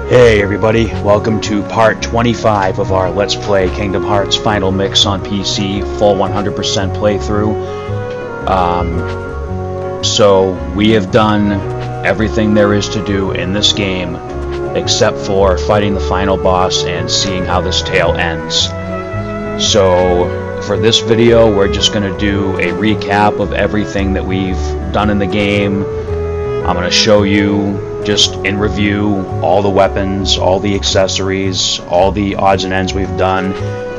Hey everybody, welcome to part 25 of our Let's Play Kingdom Hearts Final Mix on PC, full 100% playthrough. So we have done everything there is to do in this game, except for fighting the final boss and seeing how this tale ends. So for this video, we're just going to do a recap of everything that we've done in the game. I'm going to show you, just in review, all the weapons, all the accessories, all the odds and ends we've done,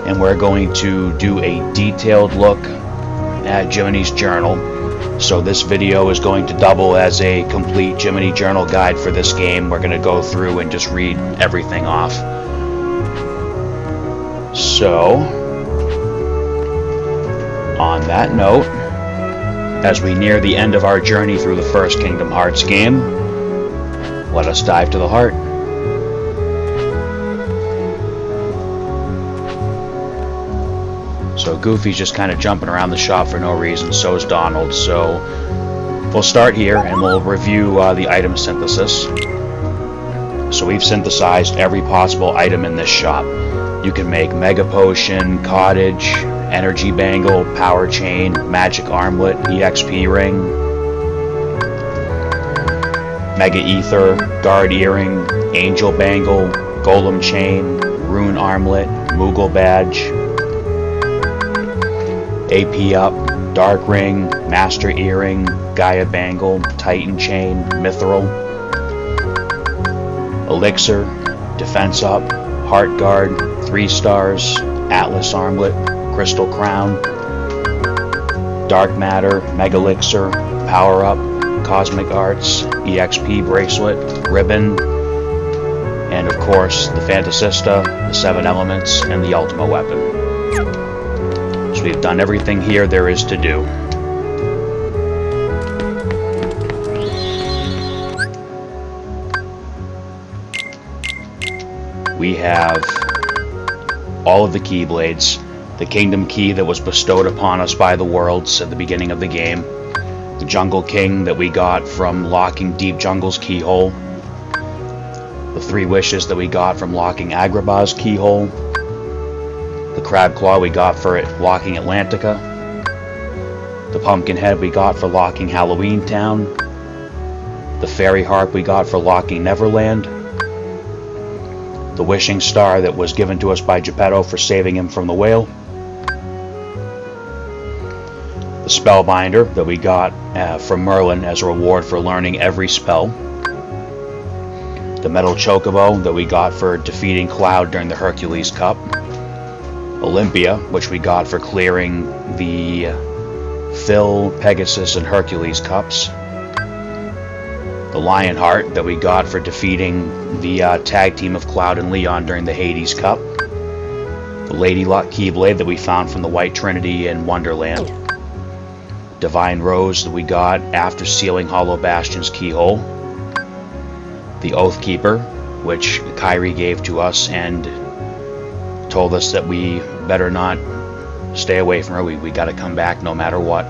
and we're going to do a detailed look at Jiminy's journal. So this video is going to double as a complete Jiminy journal guide for this game. We're going to go through and just read everything off. So, on that note, as we near the end of our journey through the first Kingdom Hearts game, let us dive to the heart. So Goofy's just kind of jumping around the shop for no reason, so is Donald. So we'll start here and we'll review the item synthesis. So we've synthesized every possible item in this shop. You can make Mega Potion, Cottage, Energy Bangle, Power Chain, Magic Armlet, EXP Ring, Mega Ether, Guard Earring, Angel Bangle, Golem Chain, Rune Armlet, Moogle Badge, AP Up, Dark Ring, Master Earring, Gaia Bangle, Titan Chain, Mithril, Elixir, Defense Up, Heart Guard, 3 stars, Atlas Armlet, Crystal Crown, Dark Matter, Mega Elixir, Power Up, Cosmic Arts, EXP Bracelet, Ribbon, and of course the Fantasista, the 7 Elements, and the Ultima Weapon. So we've done everything here there is to do. We have all of the Keyblades, the Kingdom Key that was bestowed upon us by the Worlds at the beginning of the game, the Jungle King that we got from locking Deep Jungle's keyhole, the 3 wishes that we got from locking Agrabah's keyhole, the Crab Claw we got for locking Atlantica, the Pumpkin Head we got for locking Halloween Town, the Fairy Harp we got for locking Neverland, the Wishing Star that was given to us by Geppetto for saving him from the whale, the Spellbinder that we got from Merlin as a reward for learning every spell, the Metal Chocobo that we got for defeating Cloud during the Hercules Cup, Olympia, which we got for clearing the Phil, Pegasus, and Hercules Cups, the Lionheart that we got for defeating the tag team of Cloud and Leon during the Hades Cup, the Lady Luck Keyblade that we found from the White Trinity in Wonderland, Divine Rose that we got after sealing Hollow Bastion's keyhole, the Oath Keeper, which Kairi gave to us and told us that we better not stay away from her, we gotta come back no matter what.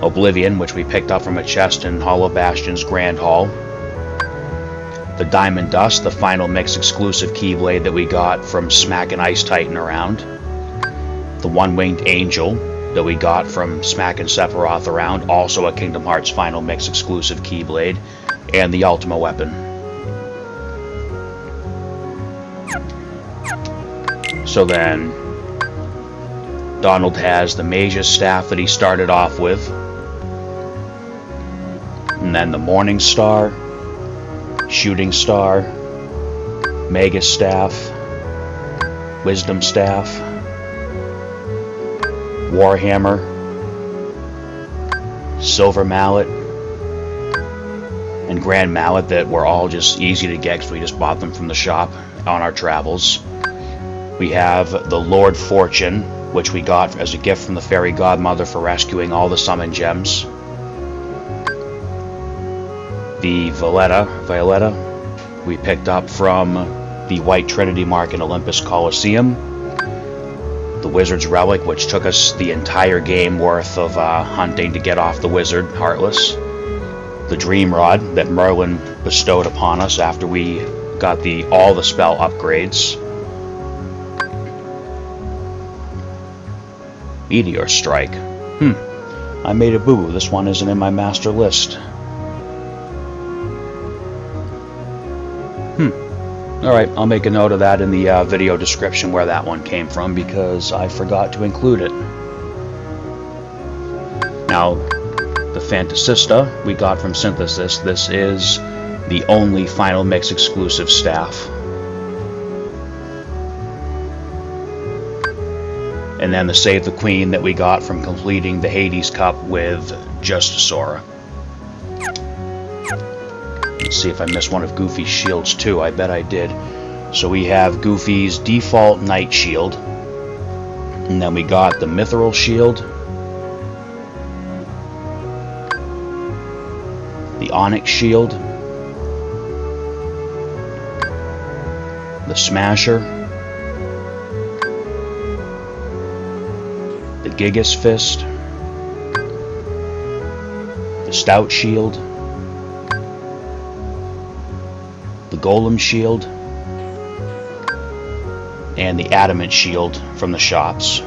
Oblivion, which we picked up from a chest in Hollow Bastion's Grand Hall, the Diamond Dust, the Final Mix exclusive Keyblade that we got from Smackin' Ice Titan around, the One-Winged Angel that we got from Smackin' Sephiroth around, also a Kingdom Hearts Final Mix exclusive Keyblade, and the Ultima Weapon. So then, Donald has the Mage's Staff that he started off with, and then the Morning Star, Shooting Star, Mega Staff, Wisdom Staff, Warhammer, Silver Mallet, and Grand Mallet that were all just easy to get because we just bought them from the shop on our travels. We have the Lord Fortune, which we got as a gift from the Fairy Godmother for rescuing all the Summon Gems. The Violetta, we picked up from the White Trinity Mark in Olympus Coliseum. The Wizard's Relic, which took us the entire game worth of hunting to get off the Wizard, Heartless. the Dream Rod that Merlin bestowed upon us after we got all the spell upgrades. Meteor Strike. I made a boo-boo. This one isn't in my master list. Alright, I'll make a note of that in the video description where that one came from, because I forgot to include it. Now, the Fantasista we got from Synthesis. This is the only Final Mix exclusive staff. And then the Save the Queen that we got from completing the Hades Cup with Justisora. Let's see if I missed one of Goofy's shields too. I bet I did. So we have Goofy's default Knight Shield. And then we got the Mithril Shield. The Onyx Shield. The Smasher. The Gigas Fist. The Stout Shield. The Golem Shield. And the Adamant Shield from the shops.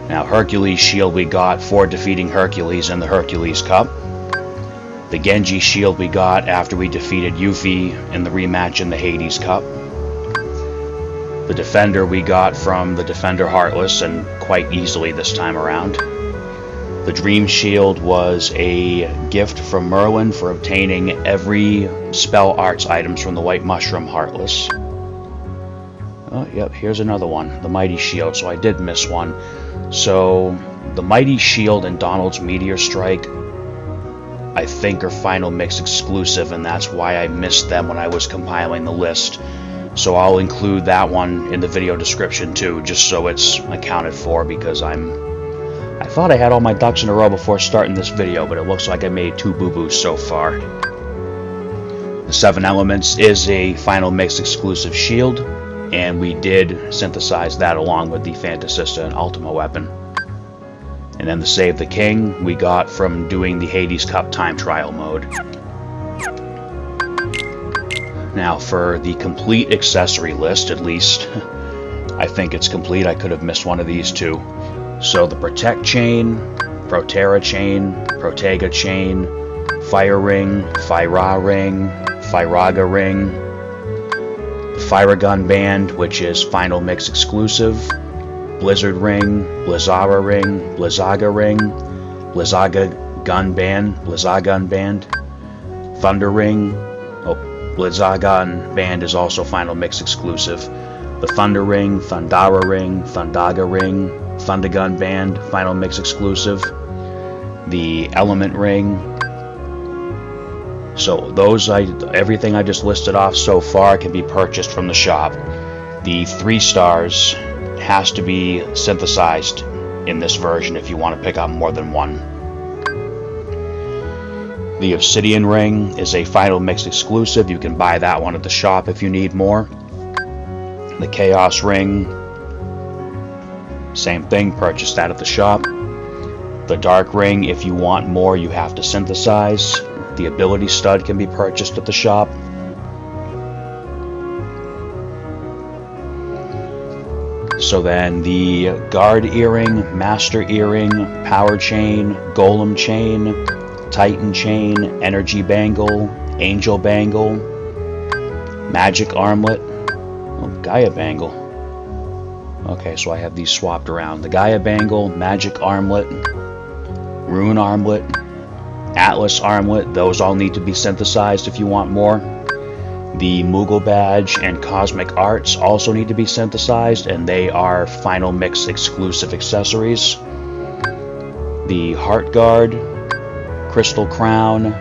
Now, Hercules Shield we got for defeating Hercules in the Hercules Cup. The Genji Shield we got after we defeated Yuffie in the rematch in the Hades Cup. The Defender we got from the Defender Heartless, and quite easily this time around. The Dream Shield was a gift from Merlin for obtaining every spell arts items from the White Mushroom Heartless. Oh, yep, here's another one, the Mighty Shield, so I did miss one. So, the Mighty Shield and Donald's Meteor Strike, I think, are Final Mix exclusive, and that's why I missed them when I was compiling the list. So I'll include that one in the video description too, just so it's accounted for, because I thought I had all my ducks in a row before starting this video, but it looks like I made 2 boo-boos so far. The 7 Elements is a Final Mix exclusive shield, and we did synthesize that along with the Fantasista and Ultima weapon. And then the Save the King we got from doing the Hades Cup time trial mode. Now for the complete accessory list, at least I think it's complete. I could have missed one of these too. So the Protect Chain, Protera Chain, Protega Chain, Fire Ring, Fyra Ring, Fyraga Ring, Fyragun Band, which is Final Mix exclusive, Blizzard Ring, Blizzara Ring, Blizzaga Ring, Blizzaga Gun Band, Blizzagun Band, Thunder Ring. Blizzagun Band is also Final Mix exclusive. The Thunder Ring, Thundara Ring, Thundaga Ring, Thundergun Band, Final Mix exclusive. The Element Ring. So those, everything I just listed off so far can be purchased from the shop. The 3 stars has to be synthesized in this version if you want to pick up more than one. The Obsidian Ring is a Final Mix exclusive. You can buy that one at the shop if you need more. The Chaos Ring, same thing, purchase that at the shop. The Dark Ring, if you want more, you have to synthesize. The Ability Stud can be purchased at the shop. So then the Guard Earring, Master Earring, Power Chain, Golem Chain, Titan Chain, Energy Bangle, Angel Bangle, Magic Armlet, Gaia Bangle. Okay, so I have these swapped around. The Gaia Bangle, Magic Armlet, Rune Armlet, Atlas Armlet, those all need to be synthesized if you want more. The Moogle Badge and Cosmic Arts also need to be synthesized, and they are Final Mix exclusive accessories. The Heart Guard, Crystal Crown,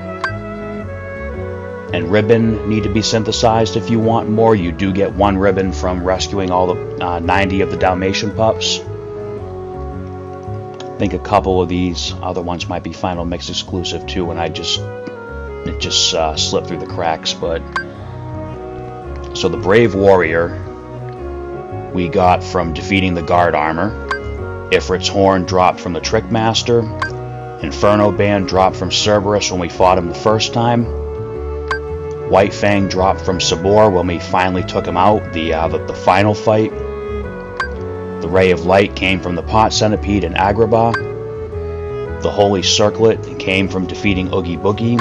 and Ribbon need to be synthesized if you want more. You do get 1 ribbon from rescuing all the 90 of the Dalmatian pups. I think a couple of these other ones might be Final Mix exclusive too, and it just slipped through the cracks. But so the Brave Warrior we got from defeating the Guard Armor. Ifrit's Horn dropped from the Trickmaster. Inferno Band dropped from Cerberus when we fought him the first time. White Fang dropped from Sabor when we finally took him out, the final fight. The Ray of Light came from the Pot Centipede and Agrabah. The Holy Circlet came from defeating Oogie Boogie.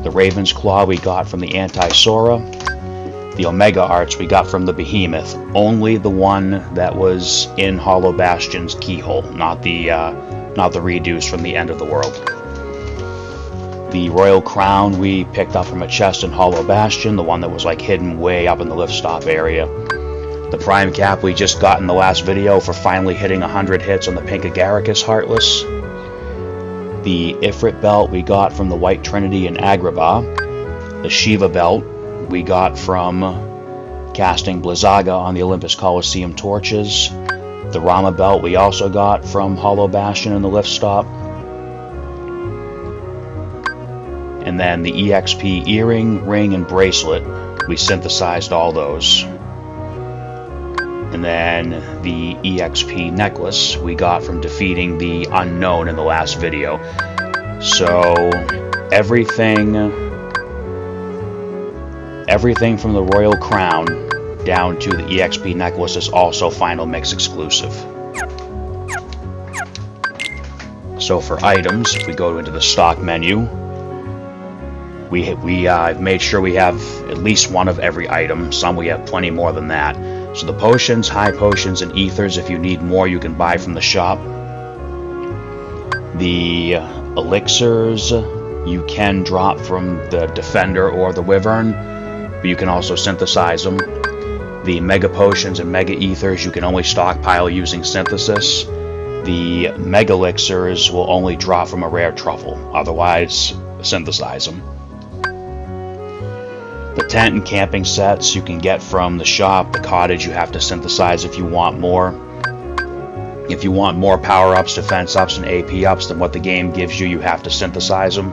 The Raven's Claw we got from the Anti-Sora. The Omega Arts we got from the Behemoth, only the one that was in Hollow Bastion's keyhole, not the redos from the End of the World. The Royal Crown we picked up from a chest in Hollow Bastion, the one that was like hidden way up in the lift stop area. The Prime Cap we just got in the last video for finally hitting 100 hits on the Pink Agaricus Heartless. The Ifrit Belt we got from the White Trinity in Agrabah. The Shiva Belt we got from casting Blizzaga on the Olympus Coliseum torches. The Rama Belt we also got from Hollow Bastion in the lift stop. And then the EXP earring, ring, and bracelet, we synthesized all those. And then the EXP necklace we got from defeating the Unknown in the last video. So everything from the Royal Crown down to the EXP necklace is also Final Mix exclusive. So for items, if we go into the stock menu, I've made sure we have at least one of every item. Some we have plenty more than that. So the potions, high potions, and ethers, if you need more, you can buy from the shop. The elixirs you can drop from the Defender or the Wyvern, but you can also synthesize them. The Mega Potions and Mega Ethers you can only stockpile using synthesis. The Mega Elixirs will only drop from a rare truffle, otherwise synthesize them. The tent and camping sets you can get from the shop. The cottage you have to synthesize if you want more. If you want more power-ups, defense ups, and AP ups than what the game gives you, you have to synthesize them.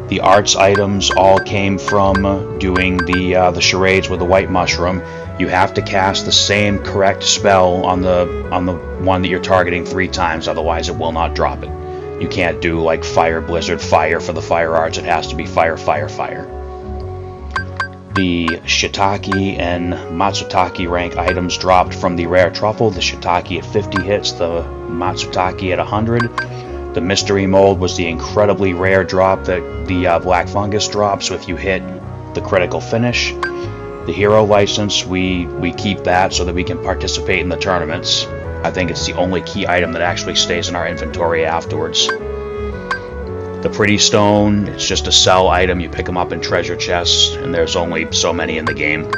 The arts items all came from doing the charades with the white mushroom. You have to cast the same correct spell on the one that you're targeting 3 times, otherwise it will not drop it. You can't do like fire, blizzard, fire for the fire arts. It has to be fire, fire, fire. The Shiitake and Matsutake rank items dropped from the rare truffle. The Shiitake at 50 hits, the Matsutake at 100. The mystery mold was the incredibly rare drop that the black fungus dropped, so if you hit the critical finish. The hero license, we keep that so that we can participate in the tournaments. I think it's the only key item that actually stays in our inventory afterwards. The Pretty Stone, it's just a sell item. You pick them up in treasure chests, and there's only so many in the game.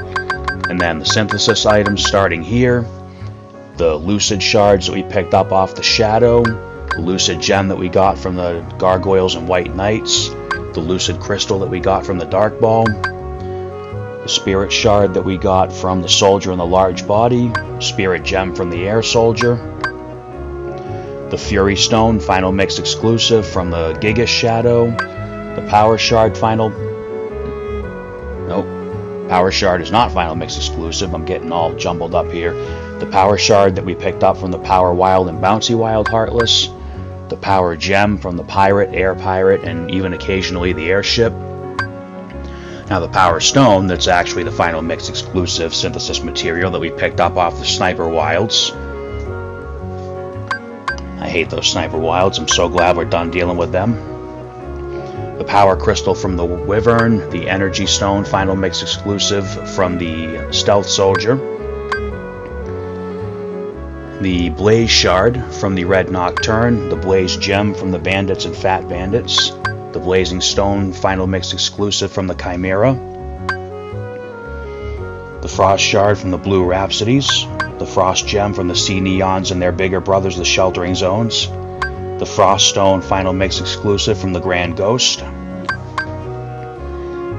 And then the synthesis items starting here. The Lucid Shards that we picked up off the Shadow. The Lucid Gem that we got from the Gargoyles and White Knights. The Lucid Crystal that we got from the Dark Ball. The Spirit Shard that we got from the Soldier and the Large Body. Spirit Gem from the Air Soldier. The Fury Stone, Final Mix exclusive from the Giga Shadow. The Power Shard Power Shard is not Final Mix exclusive. I'm getting all jumbled up here. The Power Shard that we picked up from the Power Wild and Bouncy Wild Heartless. The Power Gem from the Pirate, Air Pirate, and even occasionally the Airship. Now the Power Stone, that's actually the Final Mix exclusive synthesis material that we picked up off the Sniper Wilds. I hate those Sniper Wilds. I'm so glad we're done dealing with them. The Power Crystal from the Wyvern. The Energy Stone, Final Mix exclusive from the Stealth Soldier. The Blaze Shard from the Red Nocturne. The Blaze Gem from the Bandits and Fat Bandits. The Blazing Stone, Final Mix exclusive from the Chimera. The Frost Shard from the Blue Rhapsodies. The Frost Gem from the Sea Neons and their bigger brothers, the Sheltering Zones. The Frost Stone, Final Mix exclusive from the Grand Ghost.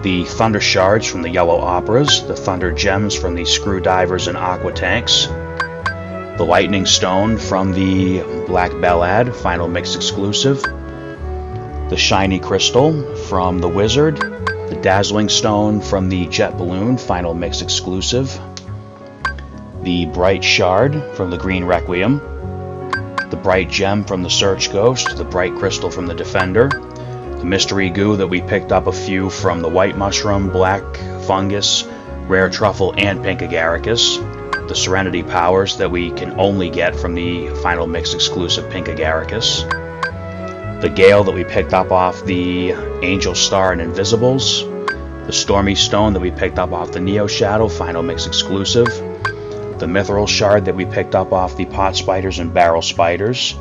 The Thunder Shards from the Yellow Operas. The Thunder Gems from the Screwdivers and Aqua Tanks. The Lightning Stone from the Black Ballad, Final Mix exclusive. The Shiny Crystal from the Wizard. The Dazzling Stone from the Jet Balloon, Final Mix exclusive. The Bright Shard from the Green Requiem. the bright gem from the Search Ghost, the bright crystal from the Defender, the mystery goo that we picked up a few from the white mushroom, black fungus, rare truffle, and pink agaricus, the serenity powers that we can only get from the Final Mix exclusive pink agaricus, the gale that we picked up off the Angel Star and Invisibles, the stormy stone that we picked up off the Neo Shadow Final Mix exclusive, the mithril shard that we picked up off the pot spiders and barrel spiders,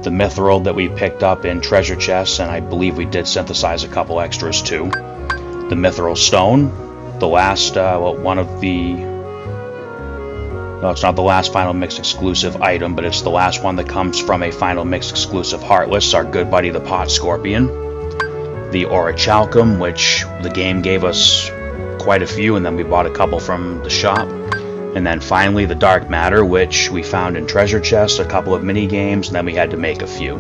the mithril that we picked up in treasure chests, and I believe we did synthesize a couple extras too, the mithril stone, the last one of the, no, it's not the last Final Mix exclusive item, but it's the last one that comes from a Final Mix exclusive Heartless, our good buddy the Pot Scorpion. The Orichalcum, which the game gave us quite a few, and then we bought a couple from the shop. And then finally the Dark Matter, which we found in treasure chests, a couple of mini games, and then we had to make a few.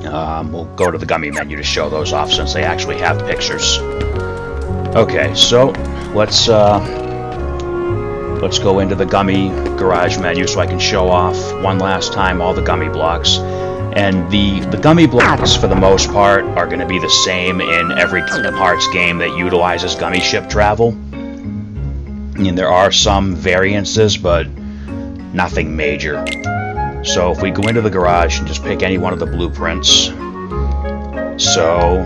We'll go to the gummy menu to show those off since they actually have pictures. Okay, so let's go into the gummy garage menu so I can show off one last time all the gummy blocks. And the gummy blocks, for the most part, are going to be the same in every Kingdom Hearts game that utilizes gummy ship travel. And there are some variances, but nothing major. So if we go into the garage and just pick any one of the blueprints. So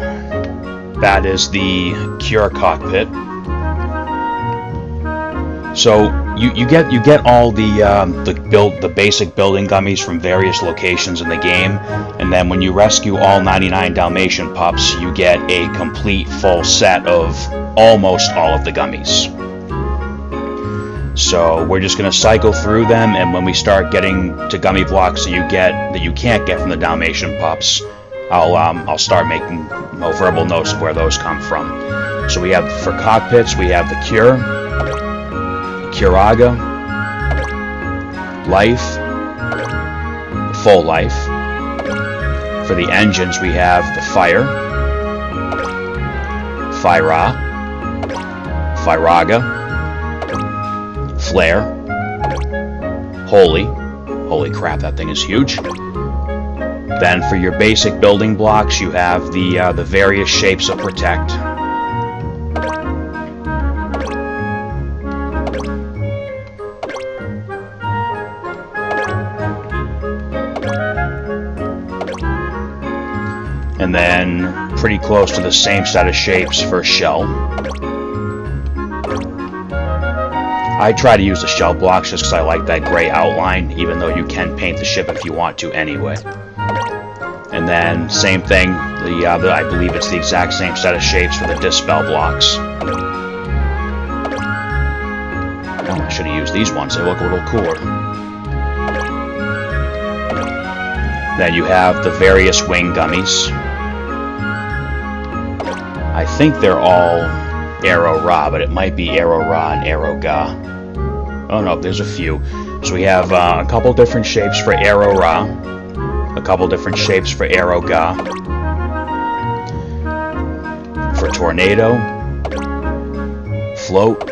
that is the Cure cockpit. So you get all the basic building gummies from various locations in the game, and then when you rescue all 99 Dalmatian pups, you get a complete full set of almost all of the gummies. So we're just going to cycle through them, and when we start getting to gummy blocks that you can't get from the Dalmatian pups, I'll start making verbal notes of where those come from. So we have, for cockpits, we have the Cure, Curaga, Life, Full Life. For the engines, we have the Fire, Fyra, Fyraga, Flare, Holy crap, that thing is huge. Then for your basic building blocks, you have the various shapes of Protect. And then pretty close to the same set of shapes for Shell. I try to use the shell blocks just because I like that gray outline, even though you can paint the ship if you want to anyway. And then same thing, I believe it's the exact same set of shapes for the Dispel blocks. Oh, I should have used these ones, they look a little cooler. Then you have the various wing gummies. I think they're all Aero Ra, but it might be Aero Ra and Aero Ga. Oh no, there's a few. So we have a couple different shapes for Aero Ra, a couple different shapes for Aero Ga, for Tornado, Float,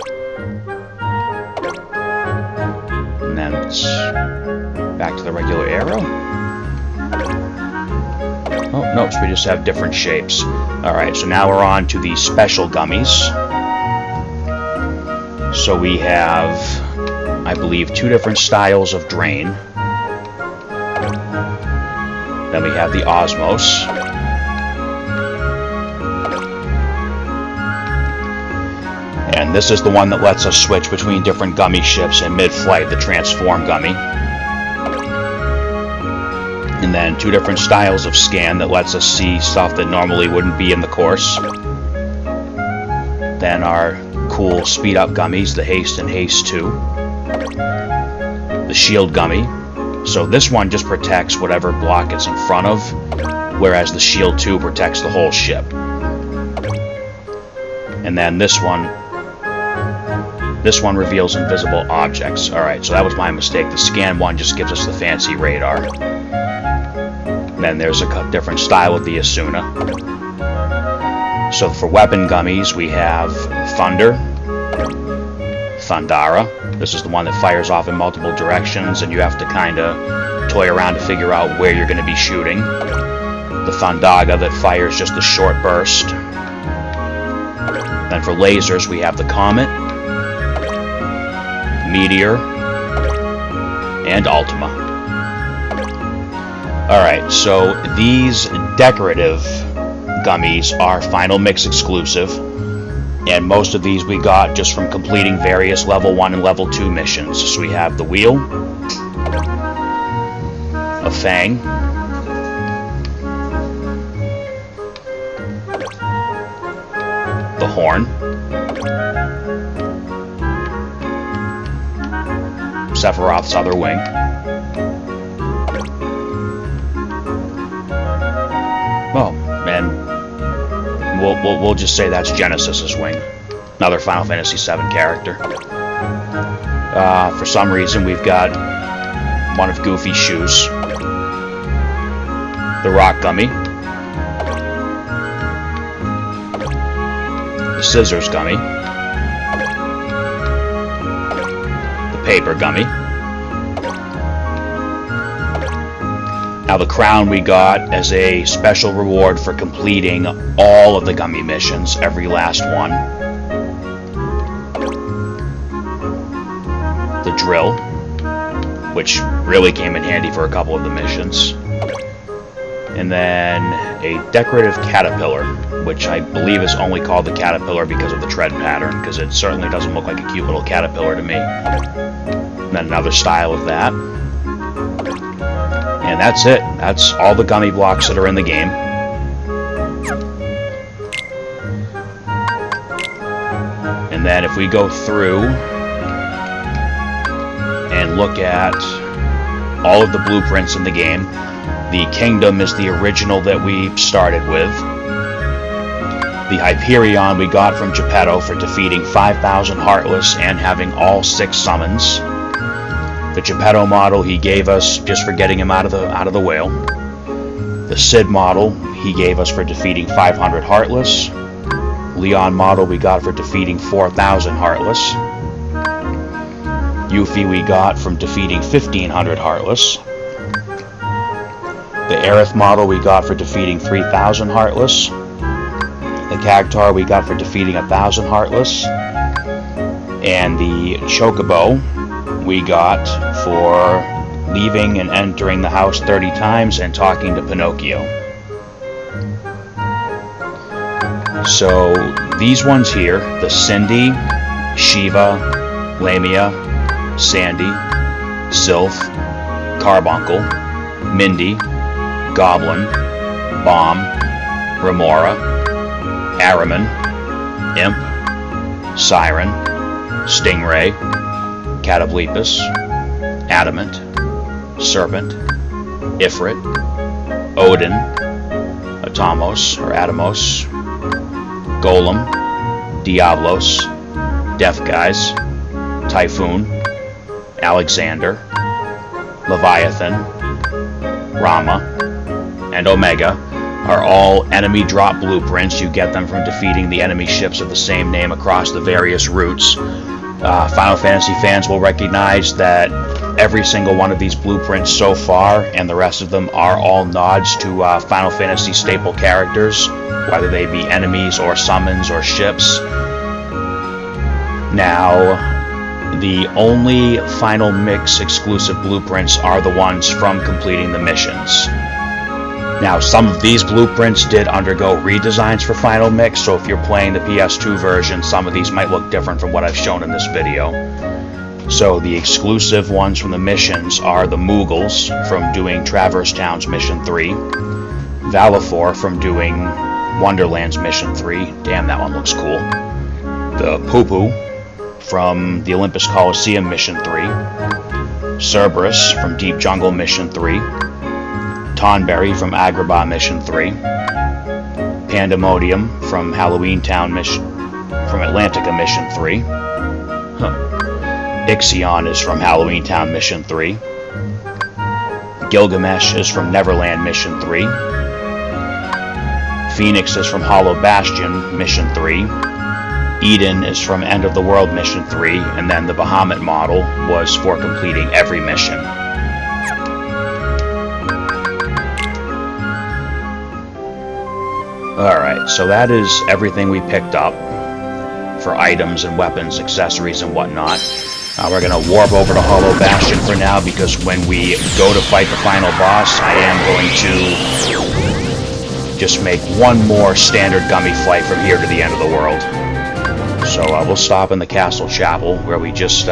and then it's back to the regular Aero. Oh, no, so we just have different shapes. Alright, so now we're on to the special gummies. So we have, I believe, 2 different styles of Drain. Then we have the Osmos. And this is the one that lets us switch between different gummy ships in mid-flight, the Transform gummy. And then 2 different styles of Scan that lets us see stuff that normally wouldn't be in the course. Then our cool speed-up gummies, the Haste and Haste 2. The Shield gummy. So this one just protects whatever block it's in front of, whereas the Shield 2 protects the whole ship. And then this one reveals invisible objects. Alright, so that was my mistake. The Scan one just gives us the fancy radar. Then there's a different style of the Asuna. So for weapon gummies, we have Thunder, Thundara, This is the one that fires off in multiple directions, and you have to kind of toy around to figure out where you're going to be shooting. The Thundaga that fires just a short burst. Then for lasers, we have the Comet, Meteor, and Ultima. Alright, so these decorative gummies are Final Mix exclusive, and most of these we got just from completing various level 1 and level 2 missions. So we have the Wheel, a Fang, the Horn, Sephiroth's other wing, and we'll just say that's Genesis's wing, another Final Fantasy VII character. For some reason, we've got one of Goofy's shoes, the Rock Gummy, the Scissors Gummy, the Paper Gummy. Now the crown we got as a special reward for completing all of the gummy missions, every last one. The drill, which really came in handy for a couple of the missions. And then a decorative caterpillar, which I believe is only called the caterpillar because of the tread pattern, because it certainly doesn't look like a cute little caterpillar to me. And then another style of that. And that's it. That's all the gummy blocks that are in the game. And then if we go through and look at all of the blueprints in the game, the Kingdom is the original that we started with. The Hyperion we got from Geppetto for defeating 5,000 Heartless and having all 6 summons. The Geppetto model he gave us just for getting him out of the whale. The Sid model he gave us for defeating 500 Heartless. Leon model we got for defeating 4,000 Heartless. Yuffie we got from defeating 1,500 Heartless. The Aerith model we got for defeating 3,000 Heartless. The Cactuar we got for defeating 1,000 Heartless. And the Chocobo we got for leaving and entering the house 30 times and talking to Pinocchio. So these ones here, the Cindy, Shiva, Lamia, Sandy, Sylph, Carbuncle, Mindy, Goblin, Bomb, Remora, Araman, Imp, Siren, Stingray, Catoblepus, Adamant, Serpent, Ifrit, Odin, Atomos or Atomos, Golem, Diablos, Death Guys, Typhoon, Alexander, Leviathan, Rama, and Omega are all enemy drop blueprints. You get them from defeating the enemy ships of the same name across the various routes. Final Fantasy fans will recognize that every single one of these blueprints so far, and the rest of them, are all nods to Final Fantasy staple characters, whether they be enemies or summons or ships. Now, the only Final Mix exclusive blueprints are the ones from completing the missions. Now, some of these blueprints did undergo redesigns for Final Mix, so if you're playing the PS2 version, some of these might look different from what I've shown in this video. So the exclusive ones from the missions are the Moogles from doing Traverse Town's Mission 3, Valifor from doing Wonderland's Mission 3, damn that one looks cool, the Poo-Poo from the Olympus Coliseum Mission 3, Cerberus from Deep Jungle Mission 3, Tonberry from Agrabah Mission 3, Pandemonium from Halloween Town Mission, from Atlantica Mission 3, Ixion is from Halloween Town Mission 3, Gilgamesh is from Neverland Mission 3, Phoenix is from Hollow Bastion Mission 3, Eden is from End of the World Mission 3, and then the Bahamut model was for completing every mission. Alright, so that is everything we picked up for items and weapons, accessories, and whatnot. We're going to warp over to Hollow Bastion for now, because when we go to fight the final boss, I am going to just make one more standard gummy flight from here to the end of the world. So we'll stop in the Castle Chapel, where we just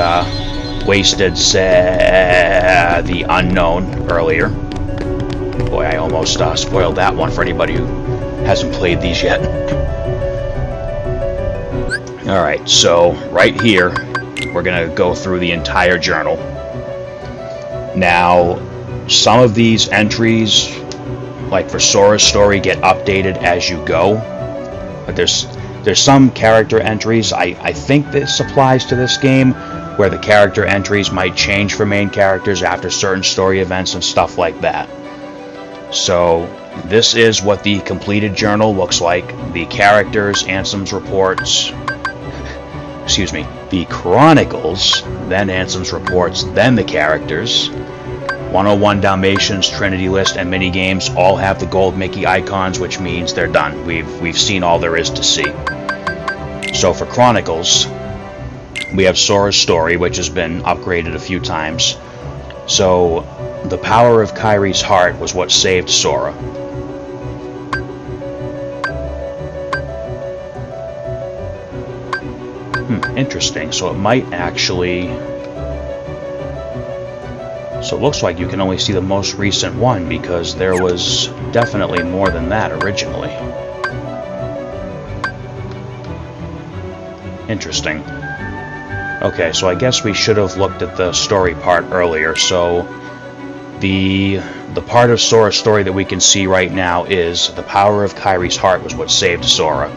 wasted the Unknown earlier. Boy, I almost spoiled that one for anybody who hasn't played these yet. Alright, so right here, we're going to go through the entire journal. Now, some of these entries, like for Sora's story, get updated as you go. But there's some character entries, I think this applies to this game, where the character entries might change for main characters after certain story events and stuff like that. So, this is what the completed journal looks like. The characters, Ansem's reports, excuse me, the chronicles, then Ansem's reports, then the characters. 101 Dalmatians, Trinity List, and minigames all have the gold Mickey icons, which means they're done. We've seen all there is to see. So for chronicles, we have Sora's story, which has been upgraded a few times. So the power of Kairi's heart was what saved Sora. Interesting. So it might actually... So it looks like you can only see the most recent one, because there was definitely more than that originally. Interesting. Okay, so I guess we should have looked at the story part earlier. So the part of Sora's story that we can see right now is the power of Kairi's heart was what saved Sora.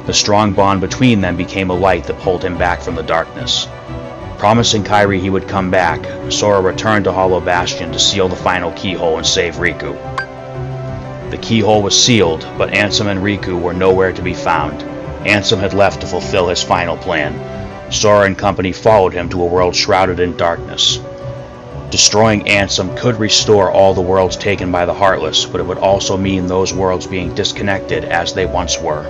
The strong bond between them became a light that pulled him back from the darkness. Promising Kairi he would come back, Sora returned to Hollow Bastion to seal the final keyhole and save Riku. The keyhole was sealed, but Ansem and Riku were nowhere to be found. Ansem had left to fulfill his final plan. Sora and company followed him to a world shrouded in darkness. Destroying Ansem could restore all the worlds taken by the Heartless, but it would also mean those worlds being disconnected as they once were.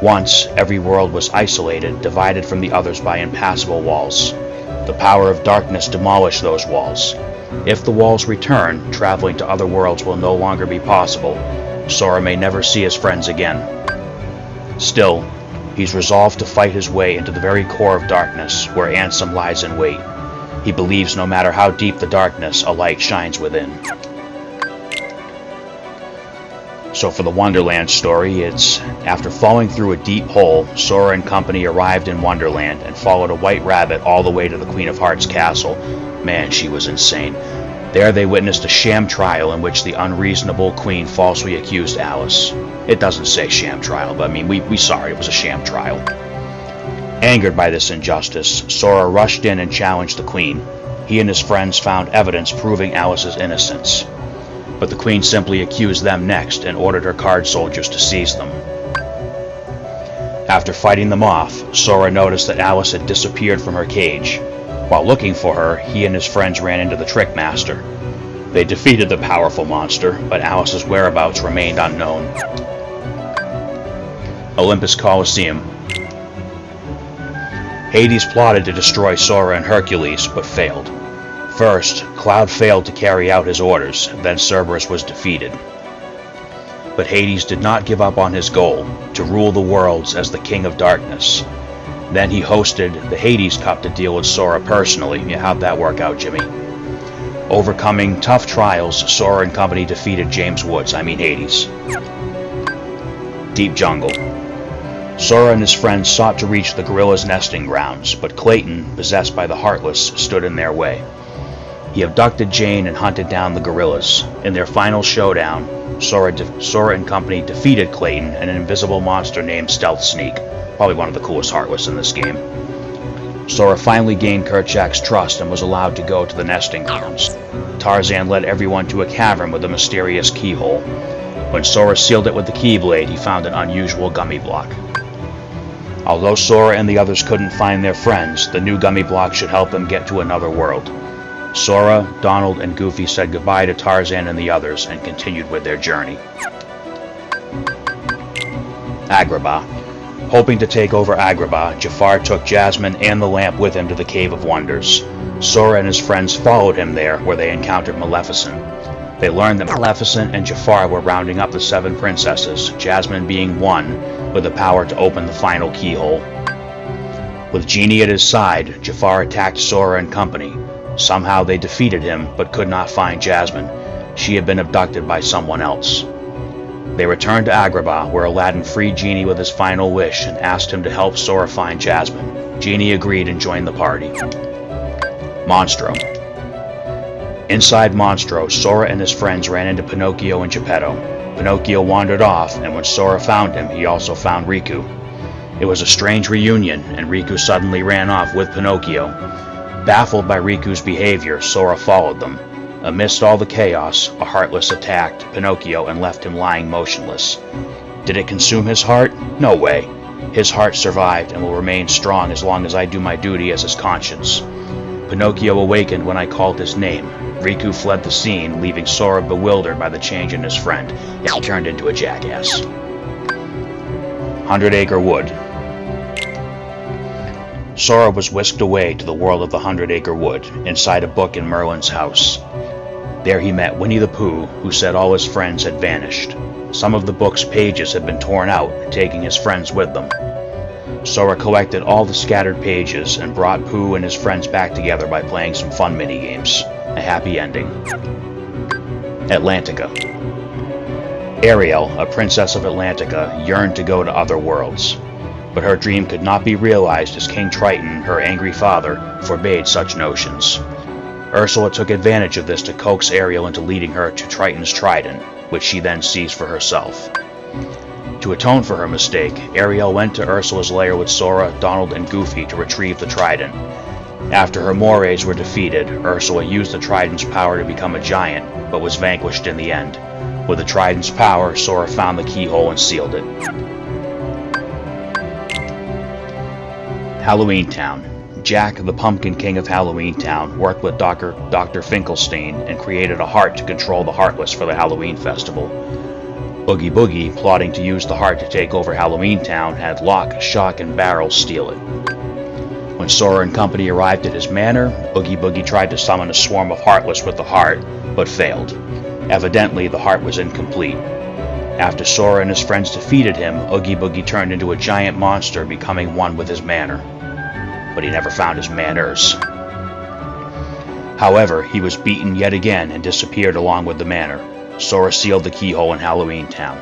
Once, every world was isolated, divided from the others by impassable walls. The power of darkness demolished those walls. If the walls return, traveling to other worlds will no longer be possible. Sora may never see his friends again. Still, he's resolved to fight his way into the very core of darkness, where Ansem lies in wait. He believes no matter how deep the darkness, a light shines within. So for the Wonderland story, it's after falling through a deep hole, Sora and company arrived in Wonderland and followed a white rabbit all the way to the Queen of Hearts castle. Man, she was insane. There they witnessed a sham trial in which the unreasonable queen falsely accused Alice. It doesn't say sham trial, but I mean, we saw it was a sham trial. Angered by this injustice, Sora rushed in and challenged the queen. He and his friends found evidence proving Alice's innocence. But the queen simply accused them next and ordered her card soldiers to seize them. After fighting them off, Sora noticed that Alice had disappeared from her cage. While looking for her, he and his friends ran into the Trickmaster. They defeated the powerful monster, but Alice's whereabouts remained unknown. Olympus Coliseum. Hades plotted to destroy Sora and Hercules, but failed. First, Cloud failed to carry out his orders, then Cerberus was defeated. But Hades did not give up on his goal, to rule the worlds as the King of Darkness. Then he hosted the Hades Cup to deal with Sora personally. Yeah, how'd that work out, Jimmy? Overcoming tough trials, Sora and company defeated Hades. Deep Jungle. Sora and his friends sought to reach the gorillas' nesting grounds, but Clayton, possessed by the Heartless, stood in their way. He abducted Jane and hunted down the gorillas. In their final showdown, Sora and company defeated Clayton and an invisible monster named Stealth Sneak, probably one of the coolest Heartless in this game. Sora finally gained Kerchak's trust and was allowed to go to the nesting grounds. Tarzan led everyone to a cavern with a mysterious keyhole. When Sora sealed it with the Keyblade, he found an unusual gummy block. Although Sora and the others couldn't find their friends, the new gummy block should help them get to another world. Sora, Donald, and Goofy said goodbye to Tarzan and the others and continued with their journey. Agrabah. Hoping to take over Agrabah, Jafar took Jasmine and the lamp with him to the Cave of Wonders. Sora and his friends followed him there, where they encountered Maleficent. They learned that Maleficent and Jafar were rounding up the 7 princesses, Jasmine being one, with the power to open the final keyhole. With Genie at his side, Jafar attacked Sora and company. Somehow they defeated him, but could not find Jasmine. She had been abducted by someone else. They returned to Agrabah, where Aladdin freed Genie with his final wish and asked him to help Sora find Jasmine. Genie agreed and joined the party. Monstro. Inside Monstro, Sora and his friends ran into Pinocchio and Geppetto. Pinocchio wandered off, and when Sora found him, he also found Riku. It was a strange reunion, and Riku suddenly ran off with Pinocchio. Baffled by Riku's behavior, Sora followed them. Amidst all the chaos, a Heartless attacked Pinocchio and left him lying motionless. Did it consume his heart? No way. His heart survived and will remain strong as long as I do my duty as his conscience. Pinocchio awakened when I called his name. Riku fled the scene, leaving Sora bewildered by the change in his friend. He turned into a jackass. 100 Acre Wood. Sora was whisked away to the world of the 100 Acre Wood, inside a book in Merlin's house. There he met Winnie the Pooh, who said all his friends had vanished. Some of the book's pages had been torn out, taking his friends with them. Sora collected all the scattered pages and brought Pooh and his friends back together by playing some fun minigames. A happy ending. Atlantica. Ariel, a princess of Atlantica, yearned to go to other worlds. But her dream could not be realized as King Triton, her angry father, forbade such notions. Ursula took advantage of this to coax Ariel into leading her to Triton's trident, which she then seized for herself. To atone for her mistake, Ariel went to Ursula's lair with Sora, Donald, and Goofy to retrieve the trident. After her mores were defeated, Ursula used the trident's power to become a giant, but was vanquished in the end. With the trident's power, Sora found the keyhole and sealed it. Halloween Town. Jack, the Pumpkin King of Halloween Town, worked with Dr. Finkelstein and created a heart to control the Heartless for the Halloween festival. Oogie Boogie, plotting to use the heart to take over Halloween Town, had Lock, Shock, and Barrel steal it. When Sora and company arrived at his manor, Oogie Boogie tried to summon a swarm of Heartless with the heart, but failed. Evidently, the heart was incomplete. After Sora and his friends defeated him, Oogie Boogie turned into a giant monster, becoming one with his manor. But he never found his manners. However, he was beaten yet again and disappeared along with the manor. Sora sealed the keyhole in Halloween Town.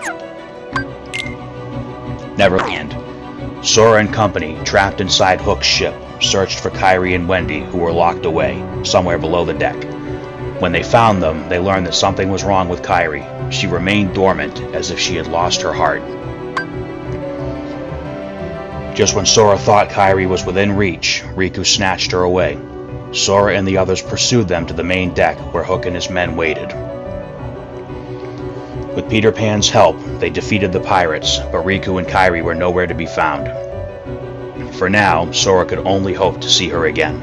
Neverland. Sora and company, trapped inside Hook's ship, searched for Kairi and Wendy, who were locked away, somewhere below the deck. When they found them, they learned that something was wrong with Kairi. She remained dormant, as if she had lost her heart. Just when Sora thought Kairi was within reach, Riku snatched her away. Sora and the others pursued them to the main deck, where Hook and his men waited. With Peter Pan's help, they defeated the pirates, but Riku and Kairi were nowhere to be found. For now, Sora could only hope to see her again.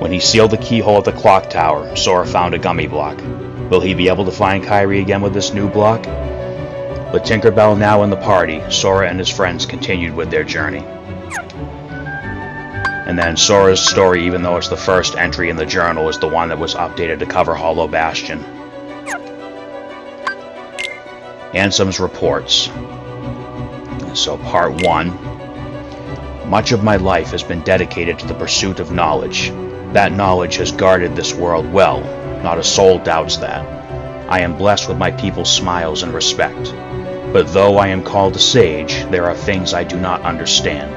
When he sealed the keyhole at the clock tower, Sora found a gummy block. Will he be able to find Kairi again with this new block? With Tinkerbell now in the party, Sora and his friends continued with their journey. And then Sora's story, even though it's the first entry in the journal, is the one that was updated to cover Hollow Bastion. Ansem's reports. So part 1. Much of my life has been dedicated to the pursuit of knowledge. That knowledge has guarded this world well. Not a soul doubts that. I am blessed with my people's smiles and respect. But though I am called a sage, there are things I do not understand.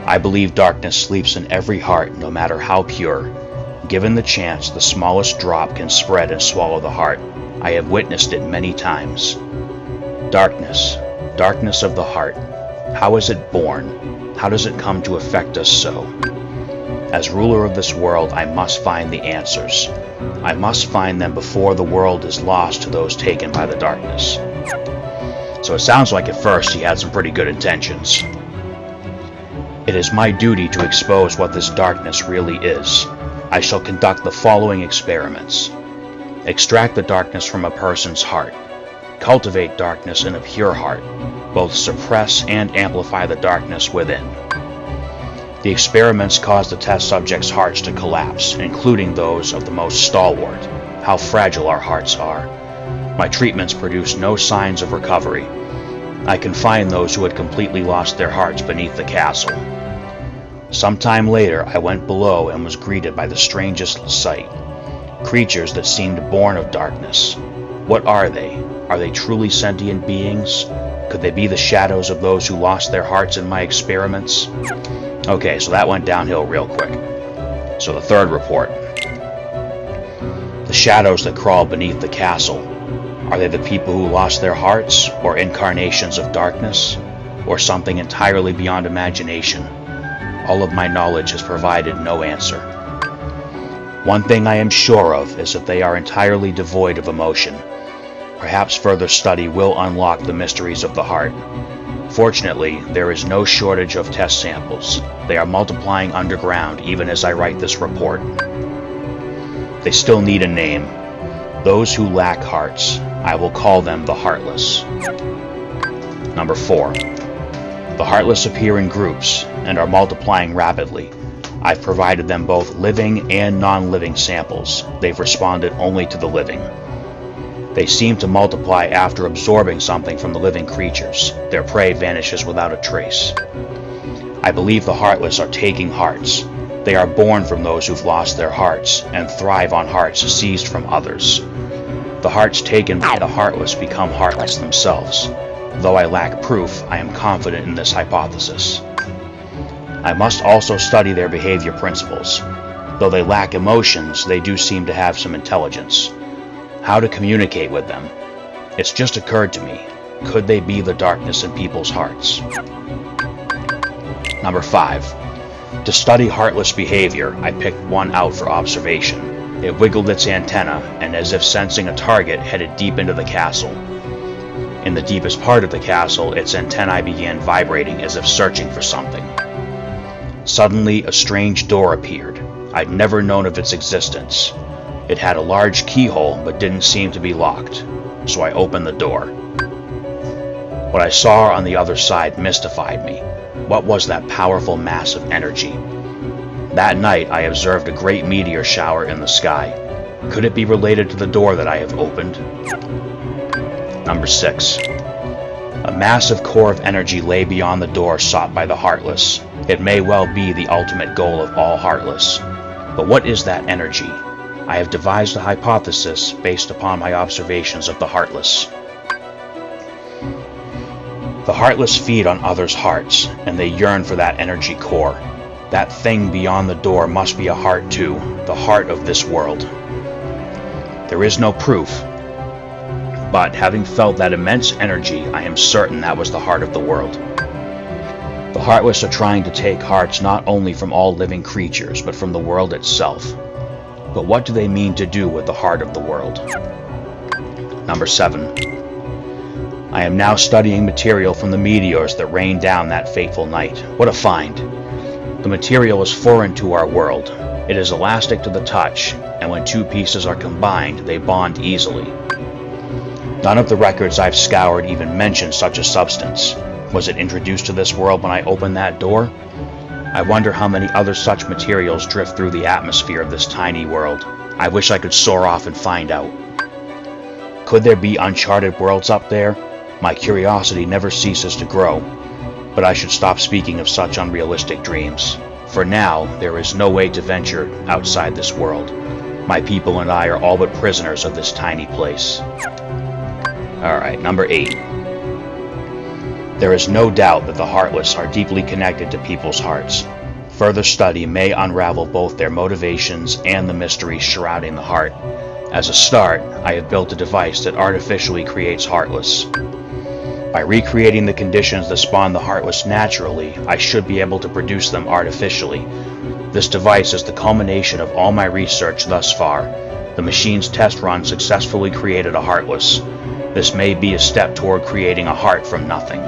I believe darkness sleeps in every heart, no matter how pure. Given the chance, the smallest drop can spread and swallow the heart. I have witnessed it many times. Darkness, darkness of the heart. How is it born? How does it come to affect us so? As ruler of this world, I must find the answers. I must find them before the world is lost to those taken by the darkness. So it sounds like at first he had some pretty good intentions. It is my duty to expose what this darkness really is. I shall conduct the following experiments. Extract the darkness from a person's heart. Cultivate darkness in a pure heart. Both suppress and amplify the darkness within. The experiments caused the test subjects' hearts to collapse, including those of the most stalwart. How fragile our hearts are. My treatments produced no signs of recovery. I confined those who had completely lost their hearts beneath the castle. Sometime later, I went below and was greeted by the strangest sight. Creatures that seemed born of darkness. What are they? Are they truly sentient beings? Could they be the shadows of those who lost their hearts in my experiments? Okay, so that went downhill real quick. So the third report. The shadows that crawl beneath the castle. Are they the people who lost their hearts, or incarnations of darkness, or something entirely beyond imagination? All of my knowledge has provided no answer. One thing I am sure of is that they are entirely devoid of emotion. Perhaps further study will unlock the mysteries of the heart. Fortunately, there is no shortage of test samples. They are multiplying underground even as I write this report. They still need a name. Those who lack hearts, I will call them the heartless. Number 4. The heartless appear in groups and are multiplying rapidly. I've provided them both living and non-living samples. They've responded only to the living. They seem to multiply after absorbing something from the living creatures. Their prey vanishes without a trace. I believe the heartless are taking hearts. They are born from those who've lost their hearts and thrive on hearts seized from others. The hearts taken by the heartless become heartless themselves. Though I lack proof, I am confident in this hypothesis. I must also study their behavior principles. Though they lack emotions, they do seem to have some intelligence. How to communicate with them? It's just occurred to me. Could they be the darkness in people's hearts? Number 5. To study heartless behavior, I picked one out for observation. It wiggled its antenna, and as if sensing a target, headed deep into the castle. In the deepest part of the castle, its antennae began vibrating as if searching for something. Suddenly, a strange door appeared. I'd never known of its existence. It had a large keyhole, but didn't seem to be locked, so I opened the door. What I saw on the other side mystified me. What was that powerful mass of energy? That night, I observed a great meteor shower in the sky. Could it be related to the door that I have opened? Number 6. A massive core of energy lay beyond the door sought by the heartless. It may well be the ultimate goal of all heartless. But what is that energy? I have devised a hypothesis based upon my observations of the heartless. The heartless feed on others' hearts, and they yearn for that energy core. That thing beyond the door must be a heart too, the heart of this world. There is no proof, but having felt that immense energy, I am certain that was the heart of the world. The heartless are trying to take hearts not only from all living creatures, but from the world itself. But what do they mean to do with the heart of the world? Number 7. I am now studying material from the meteors that rained down that fateful night. What a find! The material is foreign to our world. It is elastic to the touch, and when two pieces are combined, they bond easily. None of the records I've scoured even mention such a substance. Was it introduced to this world when I opened that door? I wonder how many other such materials drift through the atmosphere of this tiny world. I wish I could soar off and find out. Could there be uncharted worlds up there? My curiosity never ceases to grow, but I should stop speaking of such unrealistic dreams. For now, there is no way to venture outside this world. My people and I are all but prisoners of this tiny place. Alright, number 8. There is no doubt that the heartless are deeply connected to people's hearts. Further study may unravel both their motivations and the mysteries shrouding the heart. As a start, I have built a device that artificially creates heartless. By recreating the conditions that spawn the heartless naturally, I should be able to produce them artificially. This device is the culmination of all my research thus far. The machine's test run successfully created a heartless. This may be a step toward creating a heart from nothing.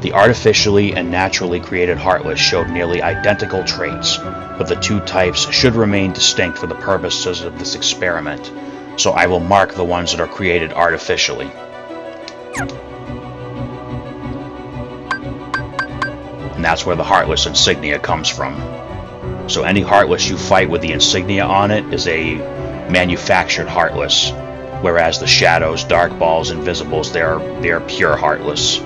The artificially and naturally created Heartless showed nearly identical traits, but the two types should remain distinct for the purposes of this experiment, so I will mark the ones that are created artificially. And that's where the Heartless insignia comes from. So any Heartless you fight with the insignia on it is a manufactured Heartless, whereas the Shadows, Dark Balls, Invisibles, they are pure Heartless.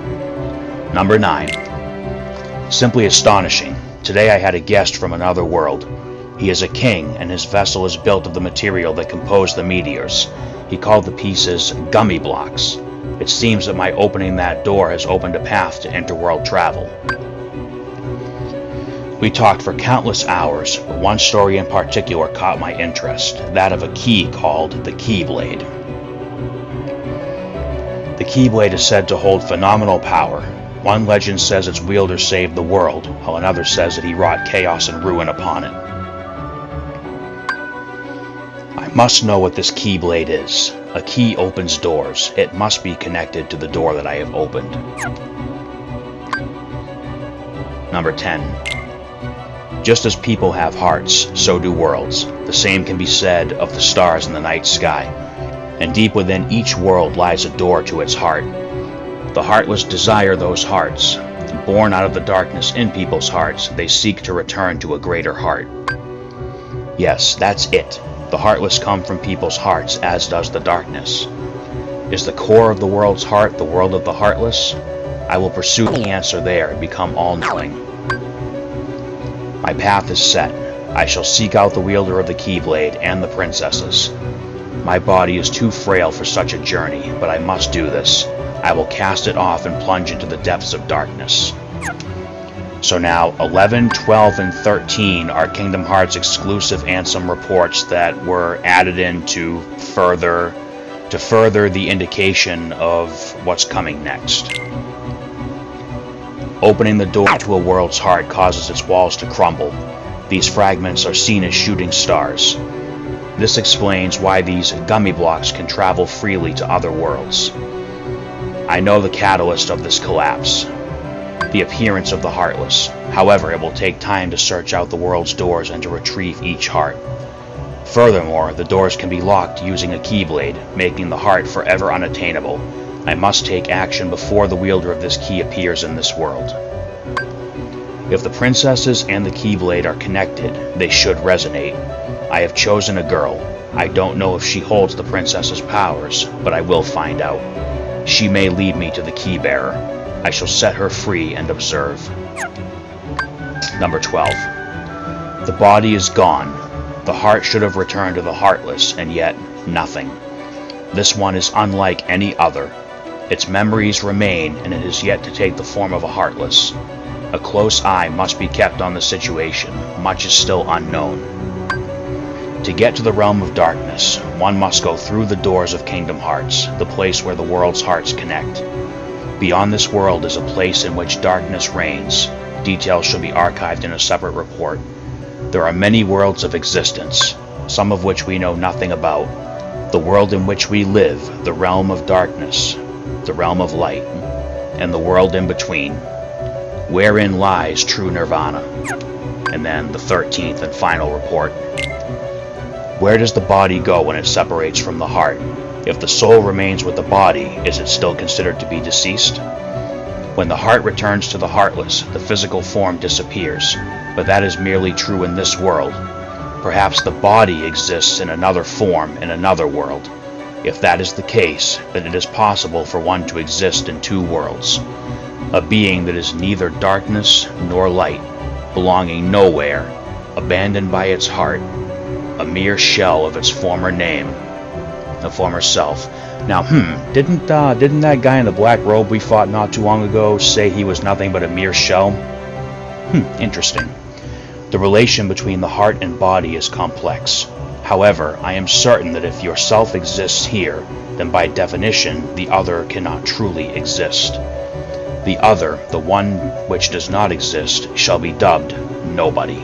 Number 9. Simply astonishing. Today I had a guest from another world. He is a king, and his vessel is built of the material that composed the meteors. He called the pieces gummy blocks. It seems that my opening that door has opened a path to interworld travel. We talked for countless hours, but one story in particular caught my interest, that of a key called the Keyblade. The Keyblade is said to hold phenomenal power. One legend says its wielder saved the world, while another says that he wrought chaos and ruin upon it. I must know what this Keyblade is. A key opens doors. It must be connected to the door that I have opened. Number 10. Just as people have hearts, so do worlds. The same can be said of the stars in the night sky. And deep within each world lies a door to its heart. The Heartless desire those hearts. Born out of the darkness in people's hearts, they seek to return to a greater heart. Yes, that's it. The Heartless come from people's hearts, as does the darkness. Is the core of the world's heart the world of the Heartless? I will pursue the answer there and become all-knowing. My path is set. I shall seek out the wielder of the Keyblade and the princesses. My body is too frail for such a journey, but I must do this. I will cast it off and plunge into the depths of darkness. So now, 11, 12, and 13 are Kingdom Hearts exclusive Ansem reports that were added in to further the indication of what's coming next. Opening the door to a world's heart causes its walls to crumble. These fragments are seen as shooting stars. This explains why these gummy blocks can travel freely to other worlds. I know the catalyst of this collapse, the appearance of the Heartless. However, it will take time to search out the world's doors and to retrieve each heart. Furthermore, the doors can be locked using a Keyblade, making the heart forever unattainable. I must take action before the wielder of this key appears in this world. If the princesses and the Keyblade are connected, they should resonate. I have chosen a girl. I don't know if she holds the princess's powers, but I will find out. She may lead me to the key bearer. I shall set her free and observe. Number 12. The body is gone. The heart should have returned to the Heartless, and yet nothing. This one is unlike any other. Its memories remain, and it is yet to take the form of a Heartless. A close eye must be kept on the situation. Much is still unknown. To get to the realm of darkness, one must go through the doors of Kingdom Hearts, the place where the world's hearts connect. Beyond this world is a place in which darkness reigns. Details shall be archived in a separate report. There are many worlds of existence, some of which we know nothing about. The world in which we live, the realm of darkness, the realm of light, and the world in between, wherein lies true nirvana. And then the 13th and final report. Where does the body go when it separates from the heart? If the soul remains with the body, is it still considered to be deceased? When the heart returns to the Heartless, the physical form disappears, but that is merely true in this world. Perhaps the body exists in another form in another world. If that is the case, then it is possible for one to exist in two worlds. A being that is neither darkness nor light, belonging nowhere, abandoned by its heart, a mere shell of its former name, a former self. Now, didn't that guy in the black robe we fought not too long ago say he was nothing but a mere shell? Interesting. The relation between the heart and body is complex. However, I am certain that if your self exists here, then by definition, the other cannot truly exist. The other, the one which does not exist, shall be dubbed nobody.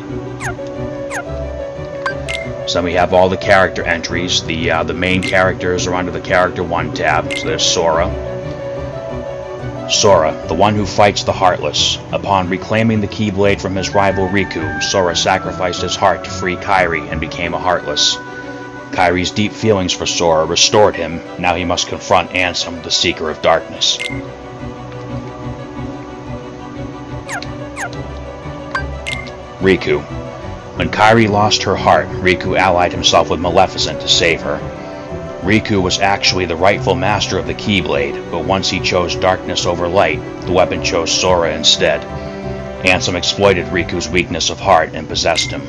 So then we have all the character entries. The main characters are under the Character 1 tab. So there's Sora. Sora, the one who fights the Heartless. Upon reclaiming the Keyblade from his rival Riku, Sora sacrificed his heart to free Kairi and became a Heartless. Kairi's deep feelings for Sora restored him. Now he must confront Ansem, the Seeker of Darkness. Riku. When Kairi lost her heart, Riku allied himself with Maleficent to save her. Riku was actually the rightful master of the Keyblade, but once he chose darkness over light, the weapon chose Sora instead. Ansem exploited Riku's weakness of heart and possessed him.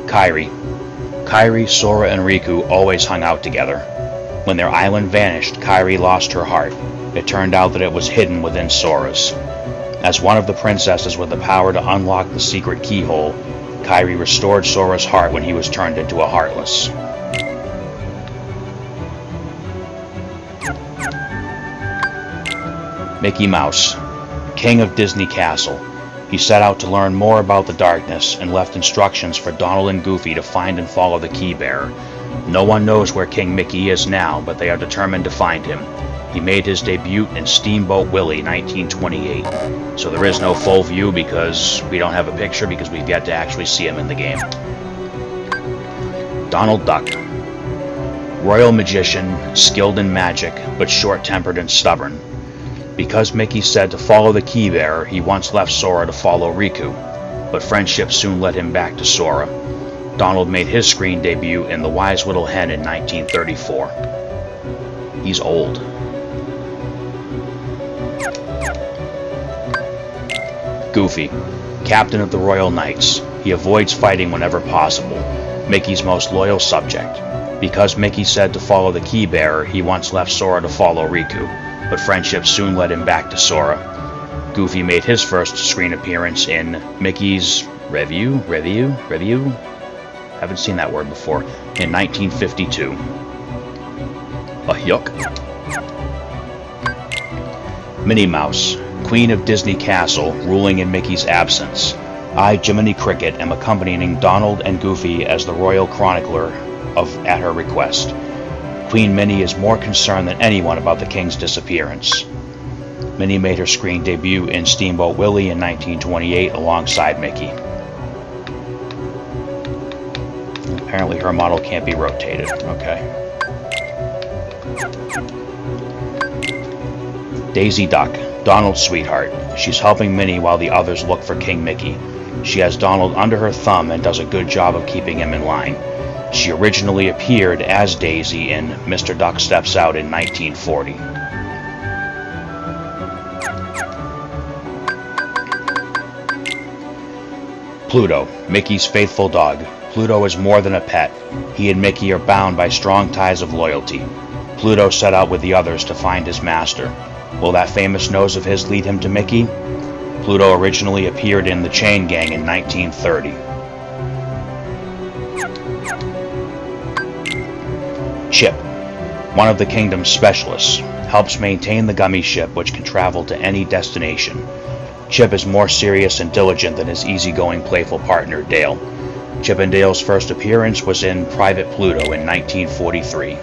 Kairi, Sora, and Riku always hung out together. When their island vanished, Kairi lost her heart. It turned out that it was hidden within Sora's. As one of the princesses with the power to unlock the secret keyhole, Kairi restored Sora's heart when he was turned into a Heartless. Mickey Mouse, King of Disney Castle. He set out to learn more about the darkness and left instructions for Donald and Goofy to find and follow the Keybearer. No one knows where King Mickey is now, but they are determined to find him. He made his debut in Steamboat Willie 1928, so there is no full view because we don't have a picture because we've yet to actually see him in the game. Donald Duck. Royal magician, skilled in magic, but short-tempered and stubborn. Because Mickey said to follow the Keybearer, he once left Sora to follow Riku, but friendship soon led him back to Sora. Donald made his screen debut in The Wise Little Hen in 1934. He's old. Goofy, Captain of the Royal Knights. He avoids fighting whenever possible. Mickey's most loyal subject. Because Mickey said to follow the Keybearer, he once left Sora to follow Riku, but friendship soon led him back to Sora. Goofy made his first screen appearance in Mickey's Review? Haven't seen that word before. In 1952. A yuck. Minnie Mouse, Queen of Disney Castle, ruling in Mickey's absence. I, Jiminy Cricket, am accompanying Donald and Goofy as the royal chronicler at her request. Queen Minnie is more concerned than anyone about the king's disappearance. Minnie made her screen debut in Steamboat Willie in 1928 alongside Mickey. Apparently her model can't be rotated. Okay. Daisy Duck, Donald's sweetheart. She's helping Minnie while the others look for King Mickey. She has Donald under her thumb and does a good job of keeping him in line. She originally appeared as Daisy in Mr. Duck Steps Out in 1940. Pluto, Mickey's faithful dog. Pluto is more than a pet. He and Mickey are bound by strong ties of loyalty. Pluto set out with the others to find his master. Will that famous nose of his lead him to Mickey? Pluto originally appeared in The Chain Gang in 1930. Chip, one of the kingdom's specialists, helps maintain the gummy ship which can travel to any destination. Chip is more serious and diligent than his easygoing, playful partner, Dale. Chip and Dale's first appearance was in Private Pluto in 1943.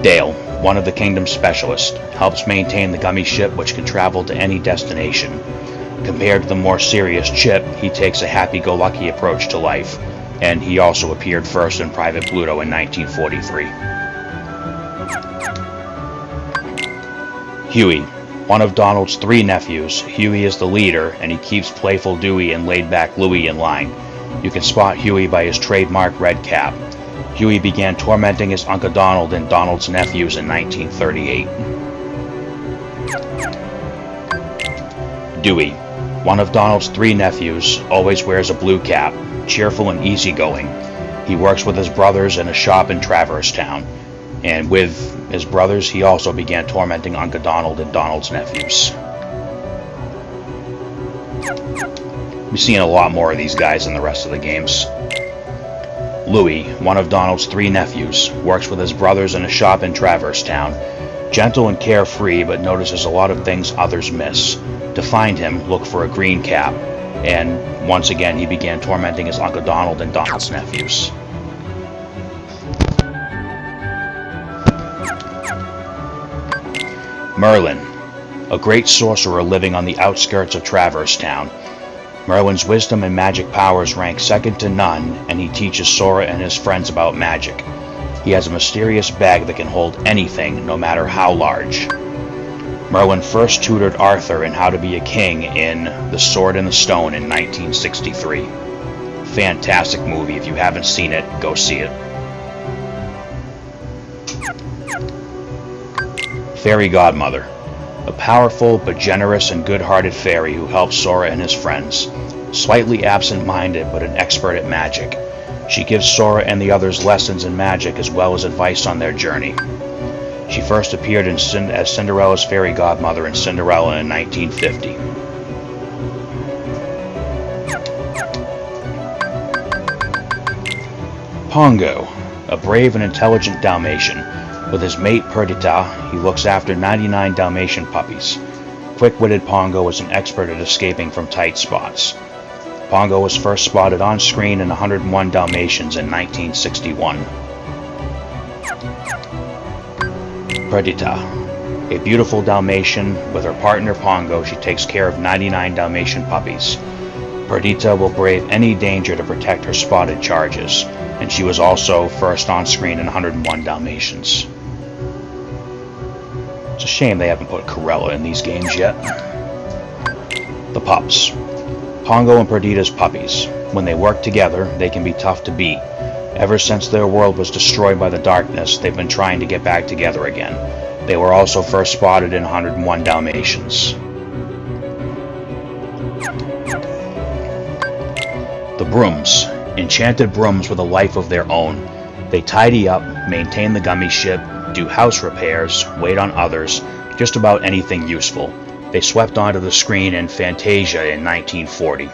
Dale, one of the kingdom's specialists, helps maintain the gummy ship which can travel to any destination. Compared to the more serious Chip, he takes a happy-go-lucky approach to life, and he also appeared first in Private Pluto in 1943. Huey, one of Donald's 3 nephews. Huey is the leader, and he keeps playful Dewey and laid-back Louie in line. You can spot Huey by his trademark red cap. Huey began tormenting his Uncle Donald and Donald's nephews in 1938. Dewey, one of Donald's 3 nephews, always wears a blue cap, cheerful and easygoing. He works with his brothers in a shop in Traverse Town, and with his brothers he also began tormenting Uncle Donald and Donald's nephews. We're seeing a lot more of these guys in the rest of the games. Louie, one of Donald's 3 nephews, works with his brothers in a shop in Traverse Town. Gentle and carefree, but notices a lot of things others miss. To find him, look for a green cap. and once again he began tormenting his Uncle Donald and Donald's nephews. Merlin, a great sorcerer living on the outskirts of Traverse Town. Merlin's wisdom and magic powers rank second to none, and he teaches Sora and his friends about magic. He has a mysterious bag that can hold anything, no matter how large. Merlin first tutored Arthur in how to be a king in The Sword and the Stone in 1963. Fantastic movie. If you haven't seen it, go see it. Fairy Godmother, a powerful but generous and good-hearted fairy who helps Sora and his friends. Slightly absent-minded but an expert at magic, she gives Sora and the others lessons in magic as well as advice on their journey. She first appeared as Cinderella's fairy godmother in Cinderella in 1950. Pongo, a brave and intelligent Dalmatian. With his mate Perdita, he looks after 99 Dalmatian puppies. Quick-witted Pongo is an expert at escaping from tight spots. Pongo was first spotted on screen in 101 Dalmatians in 1961. Perdita, a beautiful Dalmatian. With her partner Pongo, she takes care of 99 Dalmatian puppies. Perdita will brave any danger to protect her spotted charges, and she was also first on screen in 101 Dalmatians. It's a shame they haven't put Corella in these games yet. The pups. Pongo and Perdita's puppies. When they work together, they can be tough to beat. Ever since their world was destroyed by the darkness, they've been trying to get back together again. They were also first spotted in 101 Dalmatians. The Brooms. Enchanted brooms with a life of their own. They tidy up, maintain the gummy ship, do house repairs, wait on others, just about anything useful. They swept onto the screen in Fantasia in 1940.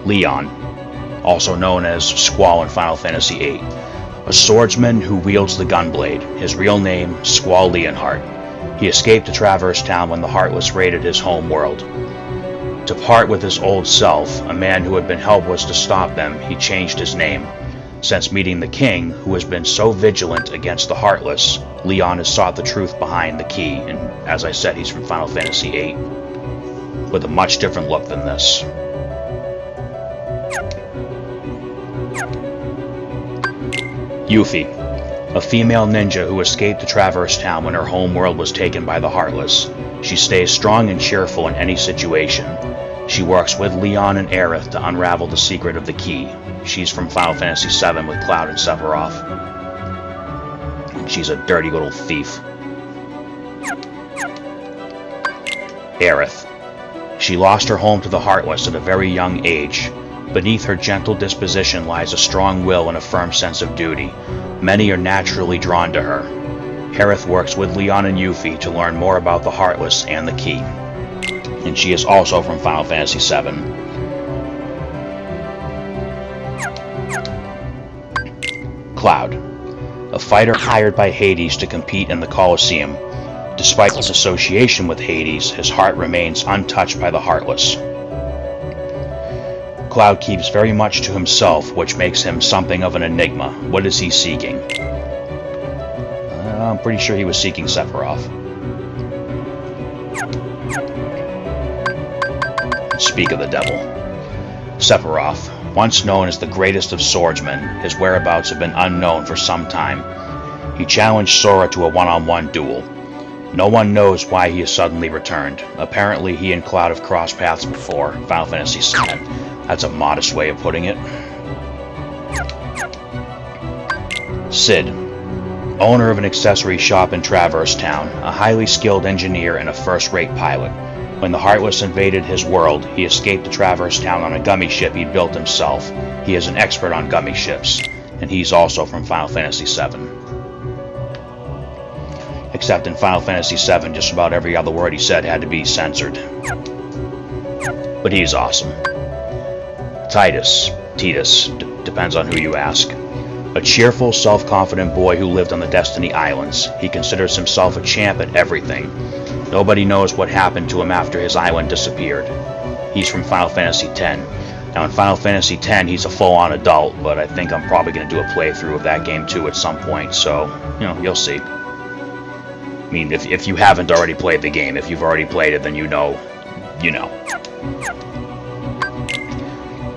Leon, also known as Squall in Final Fantasy VIII, a swordsman who wields the gunblade. His real name, Squall Leonhardt. He escaped to Traverse Town when the Heartless raided his home world. To part with his old self, a man who had been helpless to stop them, he changed his name. Since meeting the king, who has been so vigilant against the Heartless, Leon has sought the truth behind the key, and as I said, he's from Final Fantasy VIII, with a much different look than this. Yuffie, a female ninja who escaped to Traverse Town when her home world was taken by the Heartless. She stays strong and cheerful in any situation. She works with Leon and Aerith to unravel the secret of the key. She's from Final Fantasy VII with Cloud and Sephiroth. And she's a dirty little thief. Aerith. She lost her home to the Heartless at a very young age. Beneath her gentle disposition lies a strong will and a firm sense of duty. Many are naturally drawn to her. Aerith works with Leon and Yuffie to learn more about the Heartless and the key. And she is also from Final Fantasy VII. Cloud, a fighter hired by Hades to compete in the Colosseum. Despite his association with Hades, his heart remains untouched by the Heartless. Cloud keeps very much to himself, which makes him something of an enigma. What is he seeking? I'm pretty sure he was seeking Sephiroth. Speak of the devil. Sephiroth, once known as the greatest of swordsmen, his whereabouts have been unknown for some time. He challenged Sora to a one-on-one duel. No one knows why he has suddenly returned. Apparently he and Cloud have crossed paths before. Final Fantasy VII. That's a modest way of putting it. Sid, owner of an accessory shop in Traverse Town, a highly skilled engineer and a first-rate pilot. When the Heartless invaded his world, he escaped to Traverse Town on a gummy ship he built himself. He is an expert on gummy ships, and he's also from Final Fantasy VII. Except in Final Fantasy VII, just about every other word he said had to be censored. But he's awesome. Titus, depends on who you ask. A cheerful, self-confident boy who lived on the Destiny Islands. He considers himself a champ at everything. Nobody knows what happened to him after his island disappeared. He's from Final Fantasy X. Now in Final Fantasy X, he's a full-on adult, but I think I'm probably going to do a playthrough of that game too at some point, so, you'll see. I mean, if you haven't already played the game, if you've already played it, then you know.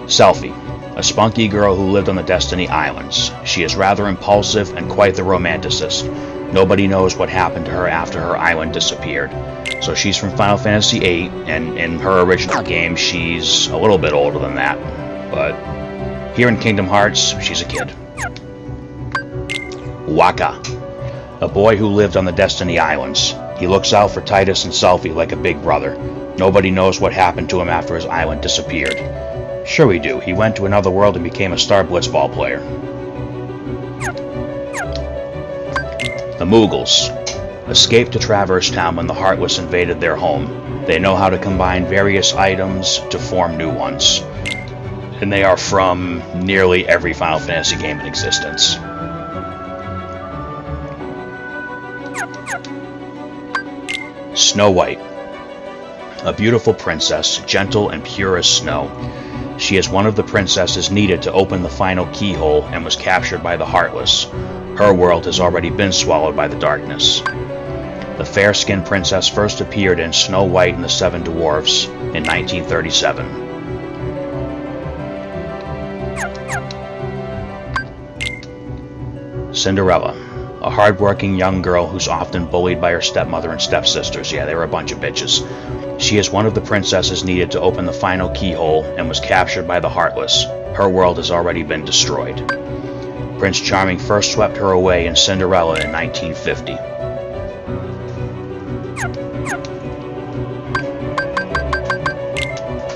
Selphie. A spunky girl who lived on the Destiny Islands. She is rather impulsive and quite the romanticist. Nobody knows what happened to her after her island disappeared. So she's from Final Fantasy VIII, and in her original game, she's a little bit older than that. But here in Kingdom Hearts, she's a kid. Waka. A boy who lived on the Destiny Islands. He looks out for Tidus and Selphie like a big brother. Nobody knows what happened to him after his island disappeared. Sure we do. He went to another world and became a star blitzball player. The Moogles. Escaped to Traverse Town when the Heartless invaded their home. They know how to combine various items to form new ones. And they are from nearly every Final Fantasy game in existence. Snow White. A beautiful princess, gentle and pure as snow. She is one of the princesses needed to open the final keyhole and was captured by the Heartless. Her world has already been swallowed by the darkness. The fair-skinned princess first appeared in Snow White and the Seven Dwarfs in 1937. Cinderella. A hard-working young girl who's often bullied by her stepmother and stepsisters. Yeah, they were a bunch of bitches. She is one of the princesses needed to open the final keyhole and was captured by the Heartless. Her world has already been destroyed. Prince Charming first swept her away in Cinderella in 1950.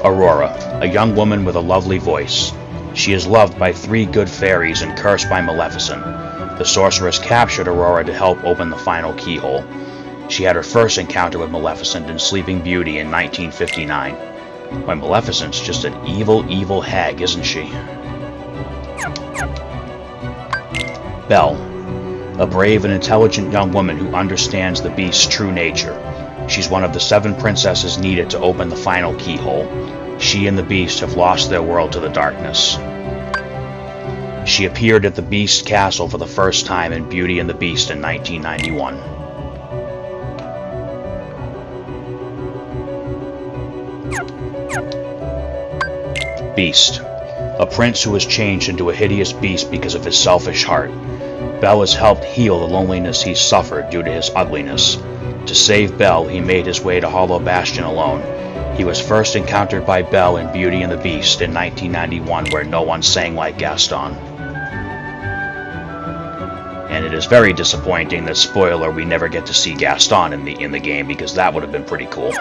Aurora, a young woman with a lovely voice. She is loved by 3 good fairies and cursed by Maleficent. The sorceress captured Aurora to help open the final keyhole. She had her first encounter with Maleficent in Sleeping Beauty in 1959. Why, Maleficent's just an evil, evil hag, isn't she? Belle. A brave and intelligent young woman who understands the beast's true nature. She's one of the 7 princesses needed to open the final keyhole. She and the beast have lost their world to the darkness. She appeared at the Beast's castle for the first time in Beauty and the Beast in 1991. Beast. A prince who has changed into a hideous beast because of his selfish heart. Belle has helped heal the loneliness he's suffered due to his ugliness. To save Belle, he made his way to Hollow Bastion alone. He was first encountered by Belle in Beauty and the Beast in 1991, where no one sang like Gaston. And it is very disappointing that, spoiler, we never get to see Gaston in the game, because that would have been pretty cool.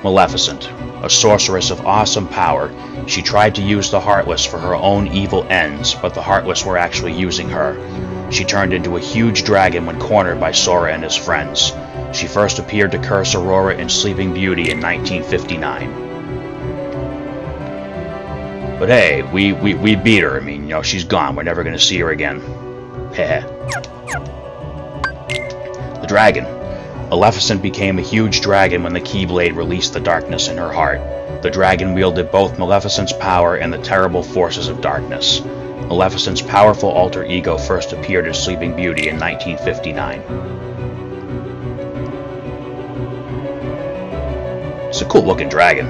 Maleficent. A sorceress of awesome power. She tried to use the Heartless for her own evil ends, but the Heartless were actually using her. She turned into a huge dragon when cornered by Sora and his friends. She first appeared to curse Aurora in Sleeping Beauty in 1959. But hey, we beat her. I mean, she's gone. We're never going to see her again. Heh. The dragon. Maleficent became a huge dragon when the Keyblade released the darkness in her heart. The dragon wielded both Maleficent's power and the terrible forces of darkness. Maleficent's powerful alter ego first appeared in Sleeping Beauty in 1959. It's a cool-looking dragon.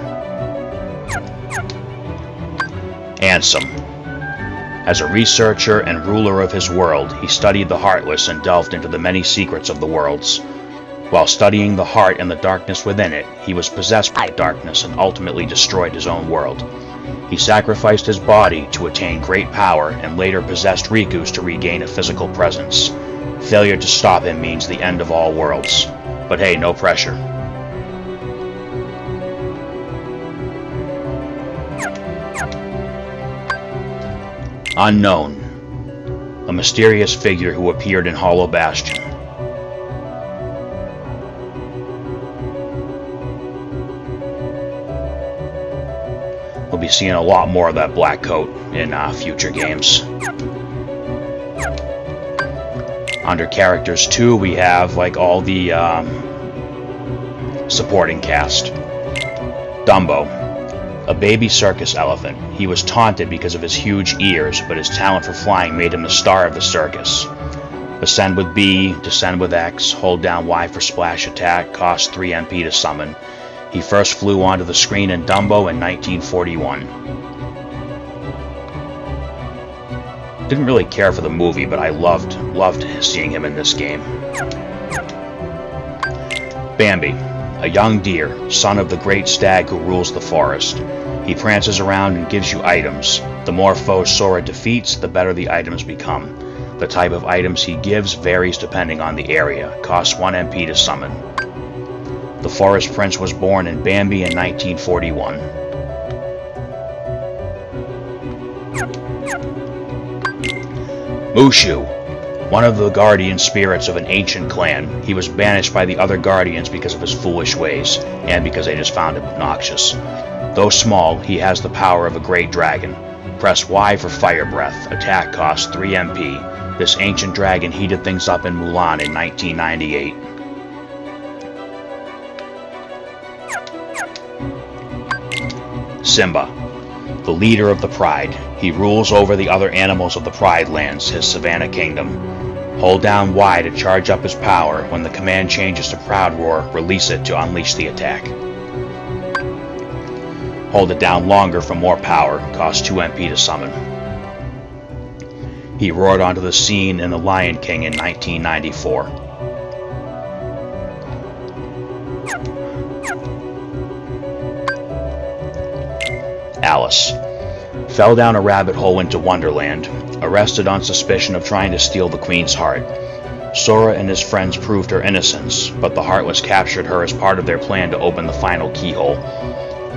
Ansem. As a researcher and ruler of his world, he studied the Heartless and delved into the many secrets of the worlds. While studying the heart and the darkness within it, he was possessed by darkness and ultimately destroyed his own world. He sacrificed his body to attain great power and later possessed Riku's to regain a physical presence. Failure to stop him means the end of all worlds. But hey, no pressure. Unknown. A mysterious figure who appeared in Hollow Bastion. We'll be seeing a lot more of that black coat in future games. Under characters too, we have like all the supporting cast. Dumbo, a baby circus elephant. He was taunted because of his huge ears, but his talent for flying made him the star of the circus. Ascend with B, descend with X, hold down Y for splash attack, cost 3 MP to summon. He first flew onto the screen in Dumbo in 1941. Didn't really care for the movie, but I loved seeing him in this game. Bambi, a young deer, son of the great stag who rules the forest. He prances around and gives you items. The more foes Sora defeats, the better the items become. The type of items he gives varies depending on the area, costs 1 MP to summon. The Forest Prince was born in Bambi in 1941. Mushu, one of the guardian spirits of an ancient clan. He was banished by the other guardians because of his foolish ways, and because they just found him obnoxious. Though small, he has the power of a great dragon. Press Y for Fire Breath. Attack costs 3 MP. This ancient dragon heated things up in Mulan in 1998. Simba, the leader of the Pride. He rules over the other animals of the Pride Lands, his Savannah Kingdom. Hold down Y to charge up his power. When the command changes to Proud Roar, release it to unleash the attack. Hold it down longer for more power, costs 2 MP to summon. He roared onto the scene in The Lion King in 1994. Alice fell down a rabbit hole into Wonderland, arrested on suspicion of trying to steal the Queen's heart. Sora and his friends proved her innocence, but the Heartless captured her as part of their plan to open the final keyhole.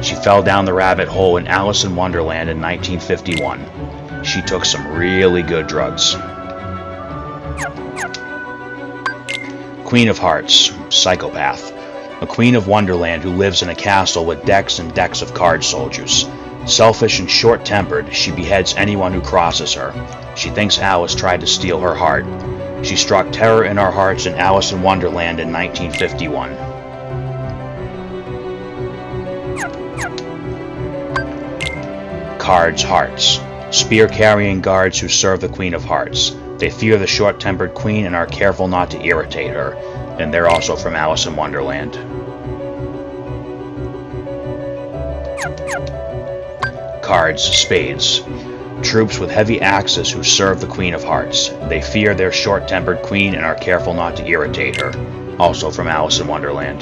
She fell down the rabbit hole in Alice in Wonderland in 1951. She took some really good drugs. Queen of Hearts, psychopath. A queen of Wonderland who lives in a castle with decks and decks of card soldiers. Selfish and short-tempered, she beheads anyone who crosses her. She thinks Alice tried to steal her heart. She struck terror in our hearts in Alice in Wonderland in 1951. Cards Hearts. Spear-carrying guards who serve the Queen of Hearts. They fear the short-tempered queen and are careful not to irritate her. And they're also from Alice in Wonderland. Cards Spades. Troops with heavy axes who serve the Queen of Hearts. They fear their short-tempered queen and are careful not to irritate her. Also from Alice in Wonderland.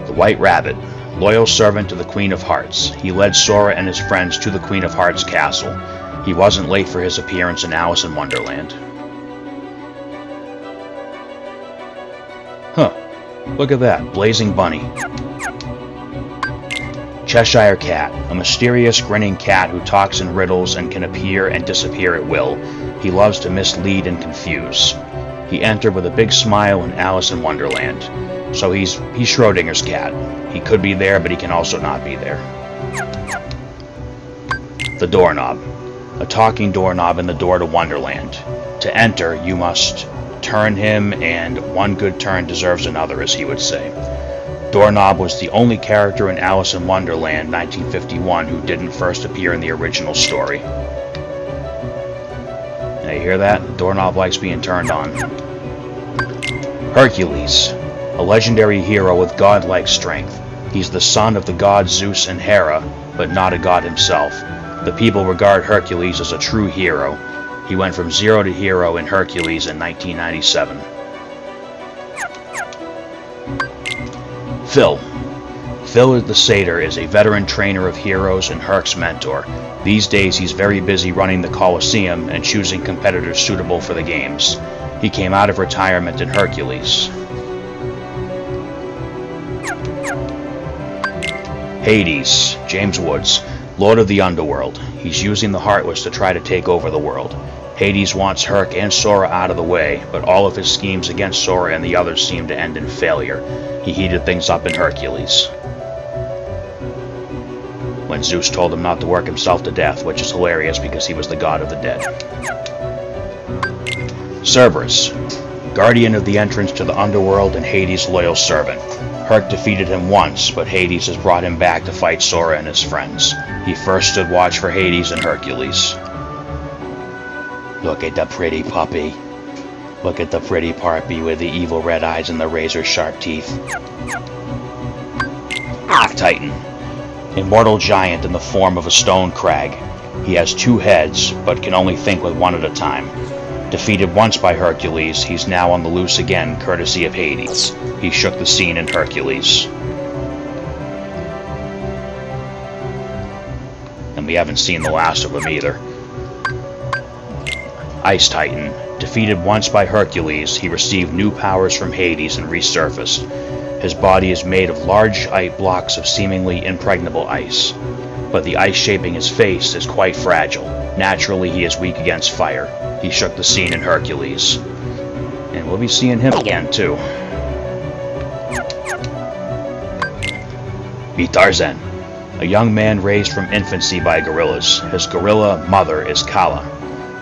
The White Rabbit. Loyal servant to the Queen of Hearts. He led Sora and his friends to the Queen of Hearts castle. He wasn't late for his appearance in Alice in Wonderland. Huh. Look at that. Blazing Bunny. Cheshire Cat. A mysterious, grinning cat who talks in riddles and can appear and disappear at will. He loves to mislead and confuse. He entered with a big smile in Alice in Wonderland. So he's Schrodinger's cat. He could be there, but he can also not be there. The Doorknob. A talking doorknob in the door to Wonderland. To enter, you must turn him, and one good turn deserves another, as he would say. Doorknob was the only character in Alice in Wonderland 1951 who didn't first appear in the original story. Now you hear that? Doorknob likes being turned on. Hercules. A legendary hero with godlike strength. He's the son of the gods Zeus and Hera, but not a god himself. The people regard Hercules as a true hero. He went from 0 to hero in Hercules in 1997. Phil. Phil the Satyr is a veteran trainer of heroes and Herc's mentor. These days he's very busy running the Colosseum and choosing competitors suitable for the games. He came out of retirement in Hercules. Hades, James Woods, Lord of the Underworld. He's using the Heartless to try to take over the world. Hades wants Herc and Sora out of the way, but all of his schemes against Sora and the others seem to end in failure. He heated things up in Hercules. when Zeus told him not to work himself to death, which is hilarious because he was the god of the dead. Cerberus, guardian of the entrance to the underworld and Hades' loyal servant. Herc defeated him once, but Hades has brought him back to fight Sora and his friends. He first stood watch for Hades and Hercules. Look at the pretty puppy. Look at the pretty puppy with the evil red eyes and the razor-sharp teeth. Titan, immortal giant in the form of a stone crag. He has 2 heads, but can only think with one at a time. Defeated once by Hercules, he's now on the loose again, courtesy of Hades. He shook the scene in Hercules. And we haven't seen the last of him either. Ice Titan. Defeated once by Hercules, he received new powers from Hades and resurfaced. His body is made of large blocks of seemingly impregnable ice. But the ice shaping his face is quite fragile. Naturally, he is weak against fire. He shook the scene in Hercules. And we'll be seeing him again, too. Meet Tarzan, a young man raised from infancy by gorillas. His gorilla mother is Kala.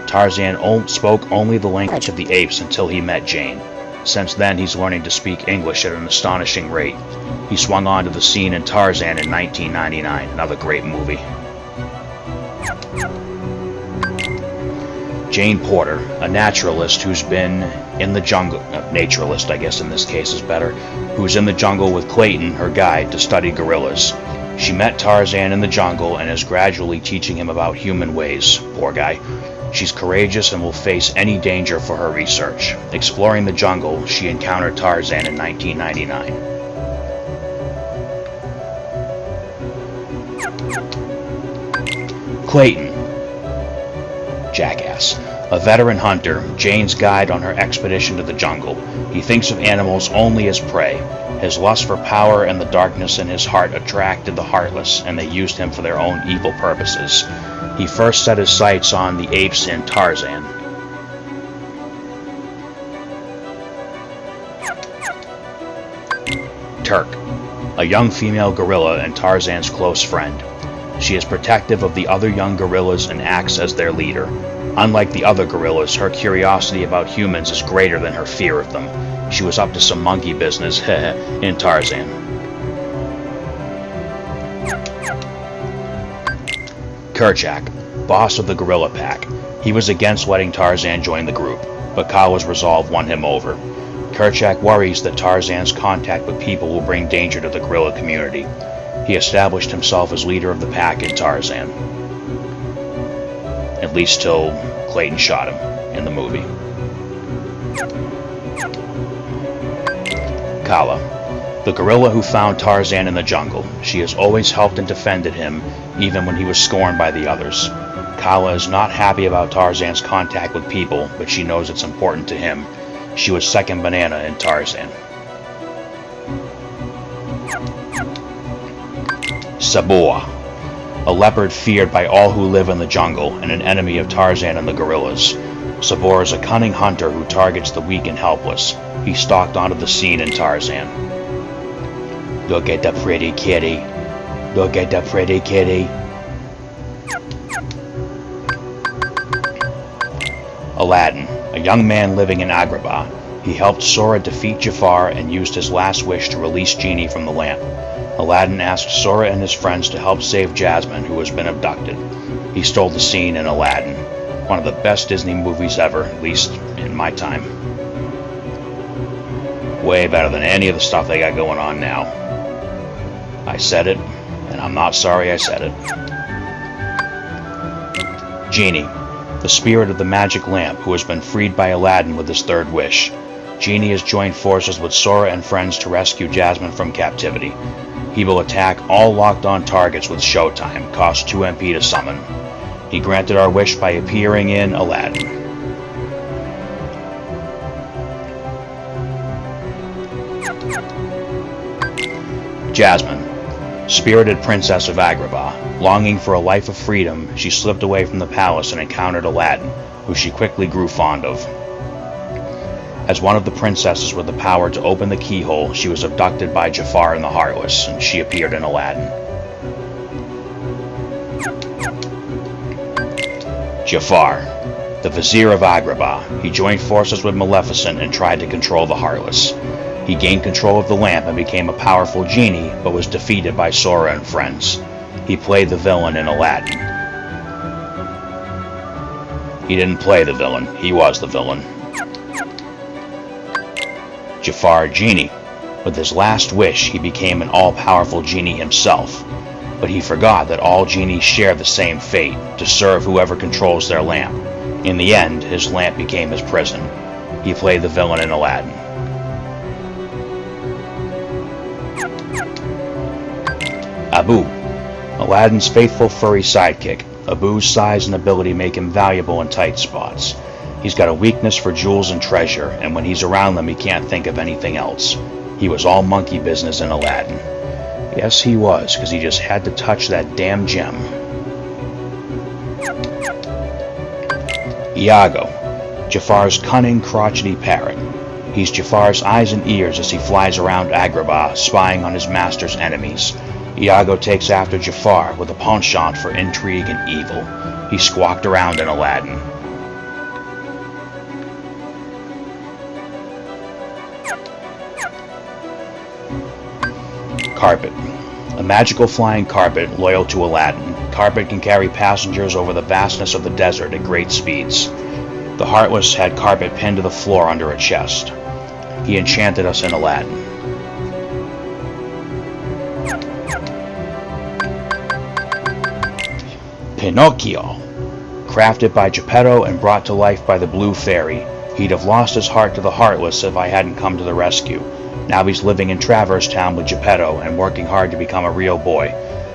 Tarzan spoke only the language of the apes until he met Jane. Since then, he's learning to speak English at an astonishing rate. He swung onto the scene in Tarzan in 1999, another great movie. Jane Porter, a naturalist who's been in the jungle, naturalist I guess in this case is better, who's in the jungle with Clayton, her guide, to study gorillas. She met Tarzan in the jungle and is gradually teaching him about human ways, poor guy. She's courageous and will face any danger for her research. Exploring the jungle, she encountered Tarzan in 1999. Clayton, jackass. A veteran hunter, Jane's guide on her expedition to the jungle. He thinks of animals only as prey. His lust for power and the darkness in his heart attracted the heartless, and they used him for their own evil purposes. He first set his sights on the apes in Tarzan. Turk, a young female gorilla and Tarzan's close friend. She is protective of the other young gorillas and acts as their leader. Unlike the other gorillas, her curiosity about humans is greater than her fear of them. She was up to some monkey business in Tarzan. Kerchak, boss of the gorilla pack. He was against letting Tarzan join the group, but Kala's resolve won him over. Kerchak worries that Tarzan's contact with people will bring danger to the gorilla community. He established himself as leader of the pack in Tarzan. At least till Clayton shot him in the movie. Kala, the gorilla who found Tarzan in the jungle. She has always helped and defended him, even when he was scorned by the others. Kala is not happy about Tarzan's contact with people, but she knows it's important to him. She was second banana in Tarzan. Sabor, a leopard feared by all who live in the jungle and an enemy of Tarzan and the gorillas. Sabor is a cunning hunter who targets the weak and helpless. He stalked onto the scene in Tarzan. Look at the pretty kitty. Look at the pretty kitty. Aladdin, a young man living in Agrabah. He helped Sora defeat Jafar and used his last wish to release Genie from the lamp. Aladdin asked Sora and his friends to help save Jasmine, who has been abducted. He stole the scene in Aladdin, one of the best Disney movies ever, at least in my time. Way better than any of the stuff they got going on now. I said it, and I'm not sorry I said it. Genie, the spirit of the magic lamp who has been freed by Aladdin with his third wish. Genie has joined forces with Sora and friends to rescue Jasmine from captivity. He will attack all locked-on targets with Showtime, cost 2 MP to summon. He granted our wish by appearing in Aladdin. Jasmine, spirited princess of Agrabah. Longing for a life of freedom, she slipped away from the palace and encountered Aladdin, who she quickly grew fond of. As one of the princesses with the power to open the keyhole, she was abducted by Jafar and the Heartless, and she appeared in Aladdin. Jafar, the Vizier of Agrabah. He joined forces with Maleficent and tried to control the Heartless. He gained control of the lamp and became a powerful genie, but was defeated by Sora and friends. He played the villain in Aladdin. He didn't play the villain, he was the villain. Jafar, Genie. With his last wish, he became an all-powerful genie himself. But he forgot that all genies share the same fate, to serve whoever controls their lamp. In the end, his lamp became his prison. He played the villain in Aladdin. Abu, Aladdin's faithful furry sidekick. Abu's size and ability make him valuable in tight spots. He's got a weakness for jewels and treasure, and when he's around them he can't think of anything else. He was all monkey business in Aladdin. Yes, he was, because he just had to touch that damn gem. Iago, Jafar's cunning, crotchety parrot. He's Jafar's eyes and ears as he flies around Agrabah, spying on his master's enemies. Iago takes after Jafar with a penchant for intrigue and evil. He squawked around in Aladdin. Carpet, a magical flying carpet loyal to Aladdin. Carpet can carry passengers over the vastness of the desert at great speeds. The Heartless had Carpet pinned to the floor under a chest. He enchanted us in Aladdin. Pinocchio, crafted by Geppetto and brought to life by the Blue Fairy. He'd have lost his heart to the Heartless if I hadn't come to the rescue. Now he's living in Traverse Town with Geppetto and working hard to become a real boy.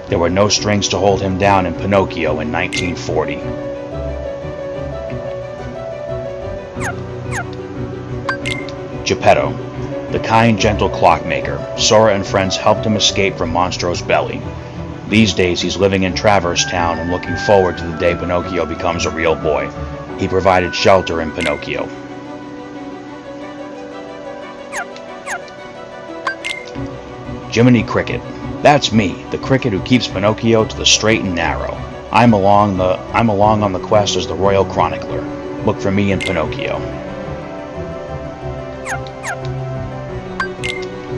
There were no strings to hold him down in Pinocchio in 1940. Geppetto, the kind, gentle clockmaker. Sora and friends helped him escape from Monstro's belly. These days he's living in Traverse Town and looking forward to the day Pinocchio becomes a real boy. He provided shelter in Pinocchio. Jiminy Cricket. That's me, the cricket who keeps Pinocchio to the straight and narrow. I'm along on the quest as the royal chronicler. Look for me in Pinocchio.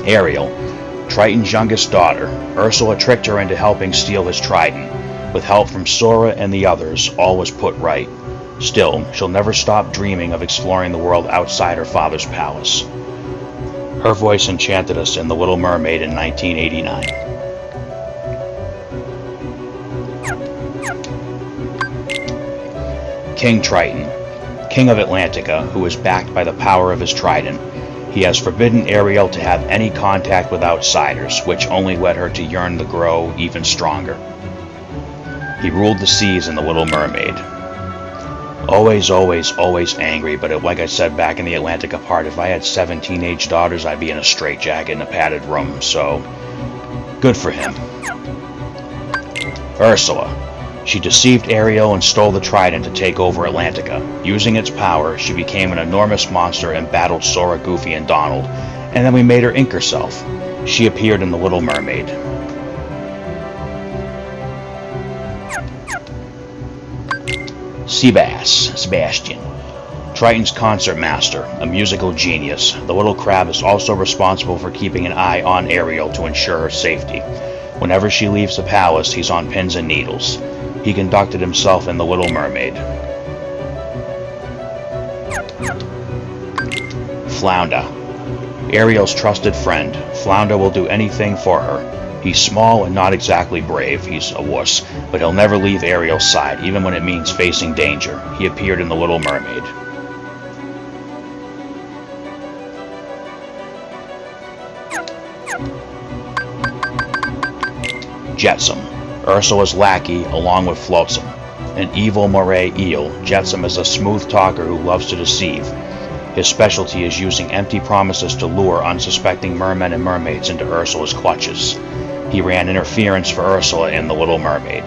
Ariel, Triton's youngest daughter. Ursula tricked her into helping steal his trident. With help from Sora and the others, all was put right. Still, she'll never stop dreaming of exploring the world outside her father's palace. Her voice enchanted us in The Little Mermaid in 1989. King Triton, King of Atlantica, who is backed by the power of his trident. He has forbidden Ariel to have any contact with outsiders, which only led her to yearn to grow even stronger. He ruled the seas in The Little Mermaid. Always, always, always angry, but like I said back in the Atlantica part, if I had 7 teenage daughters, I'd be in a straitjacket in a padded room, so good for him. Ursula. She deceived Ariel and stole the trident to take over Atlantica. Using its power, she became an enormous monster and battled Sora, Goofy, and Donald, and then we made her ink herself. She appeared in The Little Mermaid. Sebastian, Triton's concert master, a musical genius. The little crab is also responsible for keeping an eye on Ariel to ensure her safety. Whenever she leaves the palace, he's on pins and needles. He conducted himself in The Little Mermaid. Flounder, Ariel's trusted friend. Flounder will do anything for her. He's small and not exactly brave. He's a wuss, but he'll never leave Ariel's side, even when it means facing danger. He appeared in The Little Mermaid. Jetsam, Ursula's lackey, along with Flotsam. An evil moray eel, Jetsam is a smooth talker who loves to deceive. His specialty is using empty promises to lure unsuspecting mermen and mermaids into Ursula's clutches. He ran interference for Ursula in The Little Mermaid.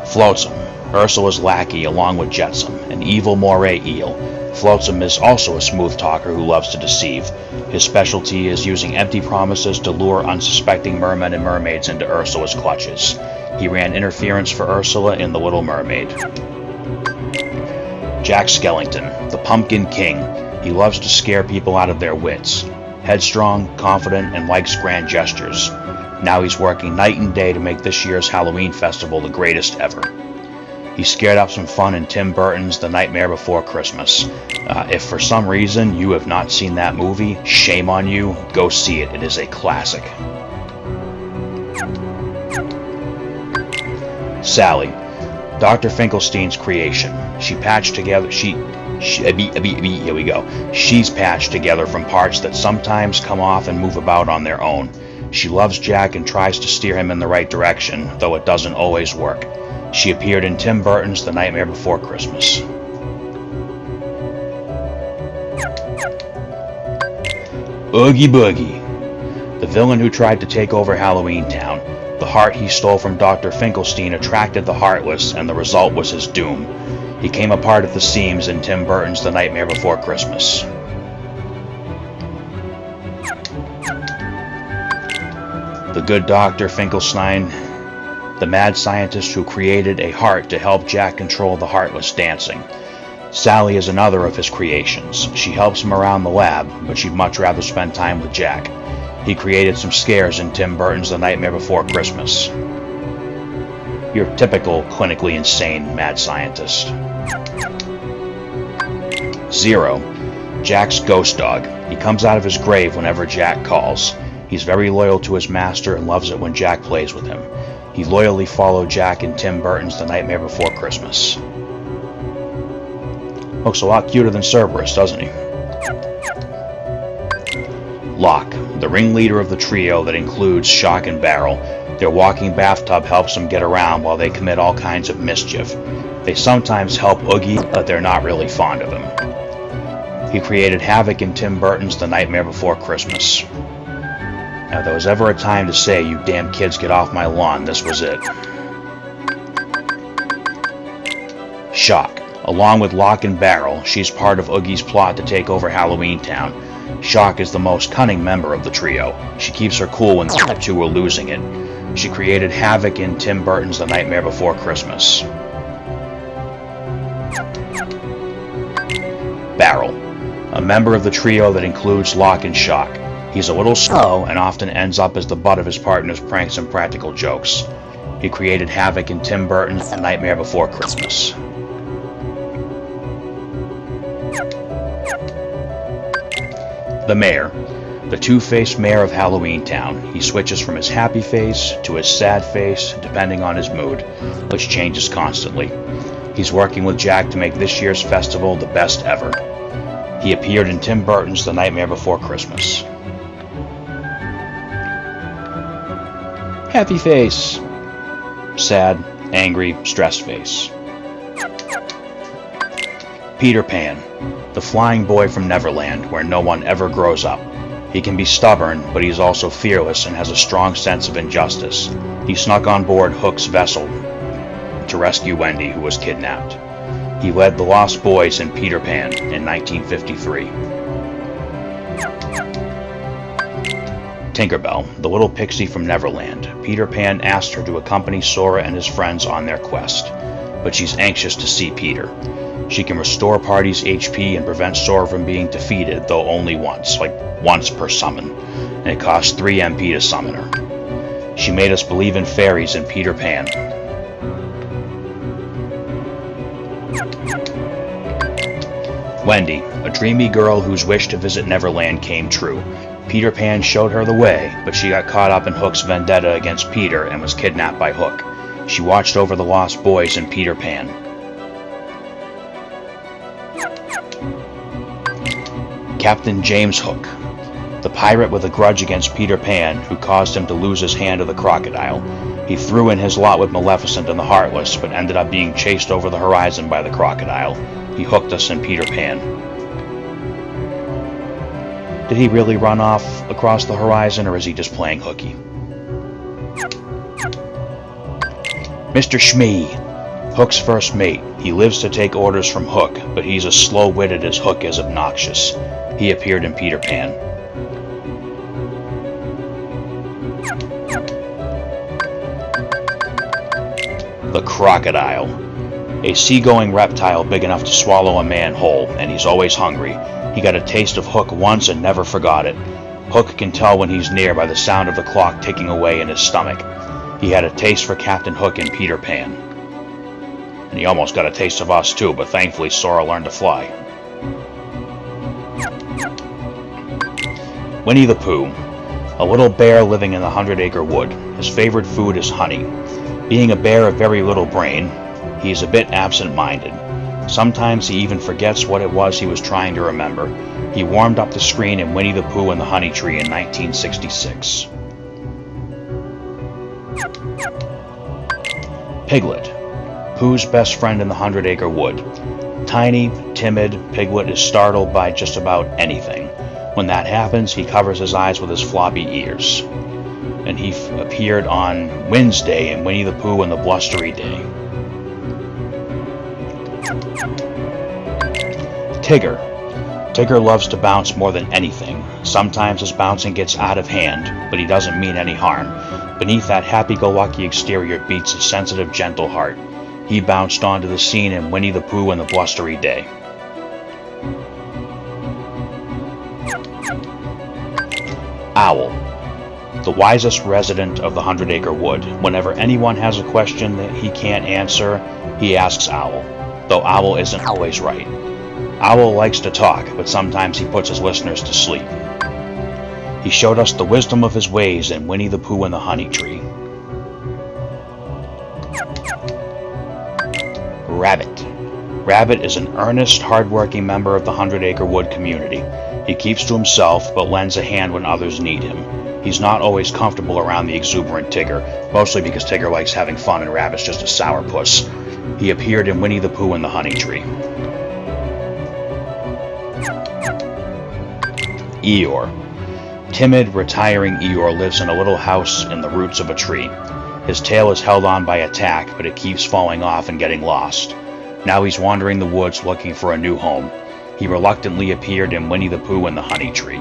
Flotsam, Ursula's lackey along with Jetsam, an evil moray eel. Flotsam is also a smooth talker who loves to deceive. His specialty is using empty promises to lure unsuspecting mermen and mermaids into Ursula's clutches. He ran interference for Ursula in The Little Mermaid. Jack Skellington, the Pumpkin King. He loves to scare people out of their wits. Headstrong, confident, and likes grand gestures. Now he's working night and day to make this year's Halloween festival the greatest ever. He scared up some fun in Tim Burton's The Nightmare Before Christmas. If for some reason you have not seen that movie, shame on you, go see it. It is a classic. Sally, Dr. Finkelstein's creation. She's patched together from parts that sometimes come off and move about on their own. She loves Jack and tries to steer him in the right direction, though it doesn't always work. She appeared in Tim Burton's The Nightmare Before Christmas. Oogie Boogie, the villain who tried to take over Halloween Town. The heart he stole from Dr. Finkelstein attracted the heartless, and the result was his doom. He came apart at the seams in Tim Burton's The Nightmare Before Christmas. The good Dr. Finkelstein, the mad scientist who created a heart to help Jack control the heartless dancing. Sally is another of his creations. She helps him around the lab, but she'd much rather spend time with Jack. He created some scares in Tim Burton's The Nightmare Before Christmas. Your typical clinically insane mad scientist. Zero, Jack's ghost dog. He comes out of his grave whenever Jack calls. He's very loyal to his master and loves it when Jack plays with him. He loyally followed Jack in Tim Burton's The Nightmare Before Christmas. Looks a lot cuter than Cerberus, doesn't he? Locke, the ringleader of the trio that includes Shock and Barrel. Their walking bathtub helps them get around while they commit all kinds of mischief. They sometimes help Oogie, but they're not really fond of him. He created havoc in Tim Burton's The Nightmare Before Christmas. Now, if there was ever a time to say, "You damn kids, get off my lawn," this was it. Shock. Along with Locke and Barrel, she's part of Oogie's plot to take over Halloween Town. Shock is the most cunning member of the trio. She keeps her cool when the two are losing it. She created havoc in Tim Burton's The Nightmare Before Christmas. Barrel. A member of the trio that includes Locke and Shock. He's a little slow and often ends up as the butt of his partner's pranks and practical jokes. He created havoc in Tim Burton's The Nightmare Before Christmas. The Mayor. The two-faced mayor of Halloween Town. He switches from his happy face to his sad face depending on his mood, which changes constantly. He's working with Jack to make this year's festival the best ever. He appeared in Tim Burton's The Nightmare Before Christmas. Happy face. Sad, angry, stressed face. Peter Pan, the flying boy from Neverland, where no one ever grows up. He can be stubborn, but he's also fearless and has a strong sense of injustice. He snuck on board Hook's vessel to rescue Wendy, who was kidnapped. He led the Lost Boys in Peter Pan in 1953. Tinkerbell, the little pixie from Neverland. Peter Pan asked her to accompany Sora and his friends on their quest, but she's anxious to see Peter. She can restore parties' HP and prevent Sora from being defeated, though only once, like once per summon, and it costs 3 MP to summon her. She made us believe in fairies in Peter Pan. Wendy, a dreamy girl whose wish to visit Neverland came true. Peter Pan showed her the way, but she got caught up in Hook's vendetta against Peter and was kidnapped by Hook. She watched over the Lost Boys in Peter Pan. Captain James Hook, the pirate with a grudge against Peter Pan who caused him to lose his hand to the crocodile. He threw in his lot with Maleficent and the Heartless, but ended up being chased over the horizon by the crocodile. He hooked us in Peter Pan. Did he really run off across the horizon, or is he just playing hooky? Mr. Shmee, Hook's first mate. He lives to take orders from Hook, but he's as slow-witted as Hook is obnoxious. He appeared in Peter Pan. The crocodile. A seagoing reptile big enough to swallow a man whole, and he's always hungry. He got a taste of Hook once and never forgot it. Hook can tell when he's near by the sound of the clock ticking away in his stomach. He had a taste for Captain Hook in Peter Pan. And he almost got a taste of us too, but thankfully Sora learned to fly. Winnie the Pooh. A little bear living in the 100-acre wood. His favorite food is honey. Being a bear of very little brain, he's a bit absent-minded. Sometimes he even forgets what it was he was trying to remember. He warmed up the screen in Winnie the Pooh and the Honey Tree in 1966. Piglet. Pooh's best friend in the 100-acre wood. Tiny, timid, Piglet is startled by just about anything. When that happens, he covers his eyes with his floppy ears. And he appeared on Wednesday in Winnie the Pooh and the Blustery Day. Tigger. Tigger loves to bounce more than anything. Sometimes his bouncing gets out of hand, but he doesn't mean any harm. Beneath that happy-go-lucky exterior beats a sensitive, gentle heart. He bounced onto the scene in Winnie the Pooh and the Blustery Day. Owl. The wisest resident of the 100-acre wood. Whenever anyone has a question that he can't answer, he asks Owl, though Owl isn't always right. Owl likes to talk, but sometimes he puts his listeners to sleep. He showed us the wisdom of his ways in Winnie the Pooh and the Honey Tree. Rabbit. Rabbit is an earnest, hard-working member of the 100-acre wood community. He keeps to himself, but lends a hand when others need him. He's not always comfortable around the exuberant Tigger, mostly because Tigger likes having fun and Rabbit's just a sourpuss. He appeared in Winnie the Pooh and the Honey Tree. Eeyore. Timid, retiring Eeyore lives in a little house in the roots of a tree. His tail is held on by a tack, but it keeps falling off and getting lost. Now he's wandering the woods looking for a new home. He reluctantly appeared in Winnie the Pooh and the Honey Tree.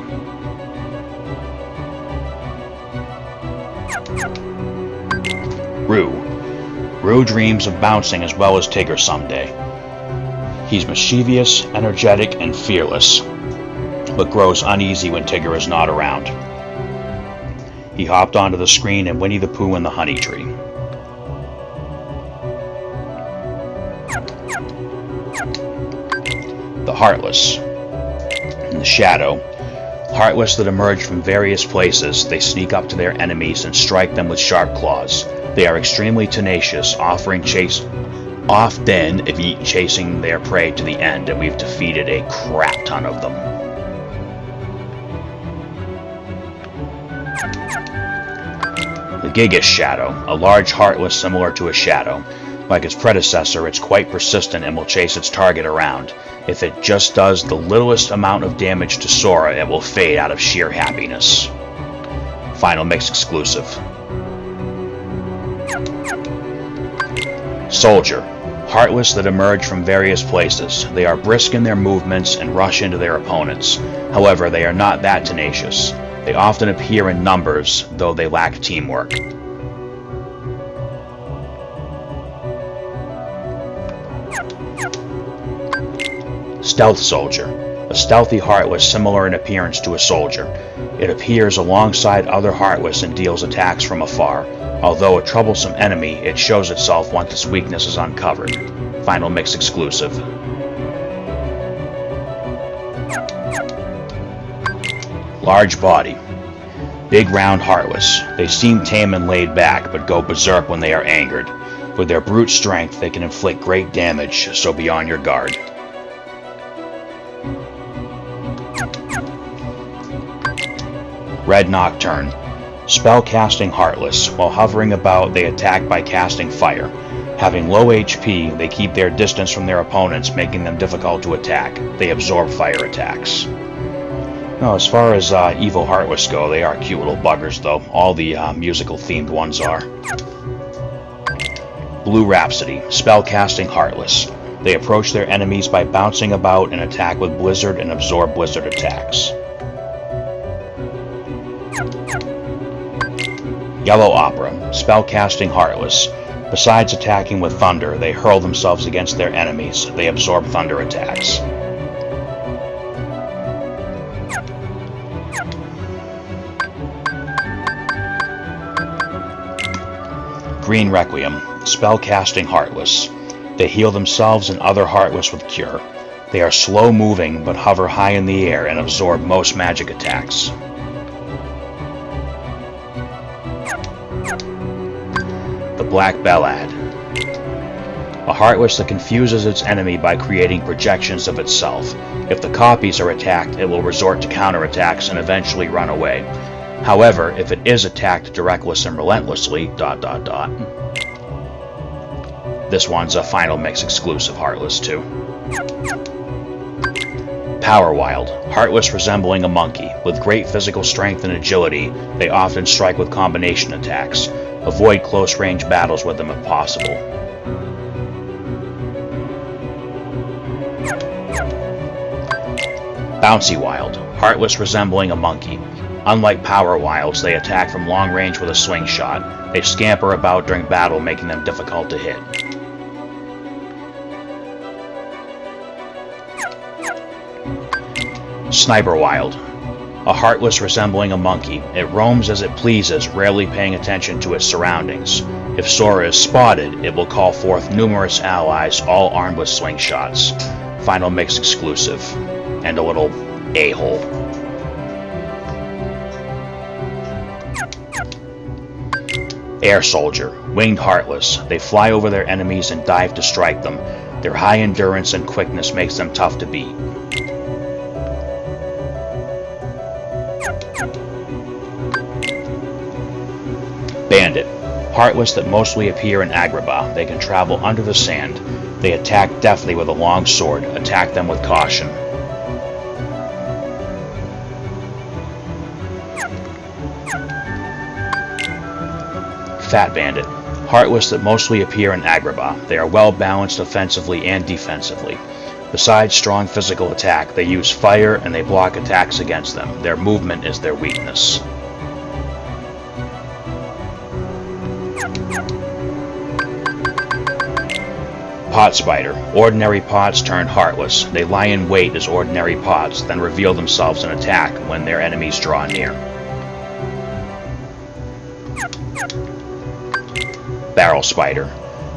Roo. Roo dreams of bouncing as well as Tigger someday. He's mischievous, energetic, and fearless, but grows uneasy when Tigger is not around. He hopped onto the screen in Winnie the Pooh and the Honey Tree. The Heartless. In the shadow, heartless that emerge from various places, they sneak up to their enemies and strike them with sharp claws. They are extremely tenacious, often chasing their prey to the end, and we've defeated a crap ton of them. The Gigas Shadow, a large heartless similar to a shadow. Like its predecessor, it's quite persistent and will chase its target around. If it just does the littlest amount of damage to Sora, it will fade out of sheer happiness. Final Mix exclusive. Soldier. Heartless that emerge from various places. They are brisk in their movements and rush into their opponents. However, they are not that tenacious. They often appear in numbers, though they lack teamwork. Stealth Soldier. A stealthy Heartless similar in appearance to a soldier. It appears alongside other Heartless and deals attacks from afar. Although a troublesome enemy, it shows itself once its weakness is uncovered. Final Mix exclusive. Large Body. Big round Heartless. They seem tame and laid back, but go berserk when they are angered. With their brute strength, they can inflict great damage, so be on your guard. Red Nocturne. Spell-casting Heartless. While hovering about, they attack by casting fire. Having low HP, they keep their distance from their opponents, making them difficult to attack. They absorb fire attacks. Now, as far as evil Heartless go, they are cute little buggers, though. All the musical-themed ones are. Blue Rhapsody, spellcasting Heartless. They approach their enemies by bouncing about and attack with Blizzard and absorb Blizzard attacks. Yellow Opera, spellcasting Heartless. Besides attacking with Thunder, they hurl themselves against their enemies. They absorb Thunder attacks. Green Requiem, spellcasting Heartless. They heal themselves and other Heartless with Cure. They are slow moving but hover high in the air and absorb most magic attacks. The Black Ballad. A Heartless that confuses its enemy by creating projections of itself. If the copies are attacked, it will resort to counterattacks and eventually run away. However, if it is attacked directly and relentlessly, ... This one's a Final Mix exclusive Heartless too. Power Wild, Heartless resembling a monkey. With great physical strength and agility, they often strike with combination attacks. Avoid close range battles with them if possible. Bouncy Wild, Heartless resembling a monkey. Unlike Power Wilds, they attack from long range with a slingshot. They scamper about during battle, making them difficult to hit. Sniper Wild, a Heartless resembling a monkey. It roams as it pleases, rarely paying attention to its surroundings. If Sora is spotted, it will call forth numerous allies, all armed with slingshots. Final Mix exclusive. And a little a-hole. Air Soldier, winged Heartless. They fly over their enemies and dive to strike them. Their high endurance and quickness makes them tough to beat. Bandit, Heartless that mostly appear in Agrabah. They can travel under the sand. They attack deftly with a long sword. Attack them with caution. Fat Bandit, Heartless that mostly appear in Agrabah. They are well balanced offensively and defensively. Besides strong physical attack, they use fire and they block attacks against them. Their movement is their weakness. Pot Spider, ordinary pots turned Heartless. They lie in wait as ordinary pots, then reveal themselves and attack when their enemies draw near. Barrel Spider,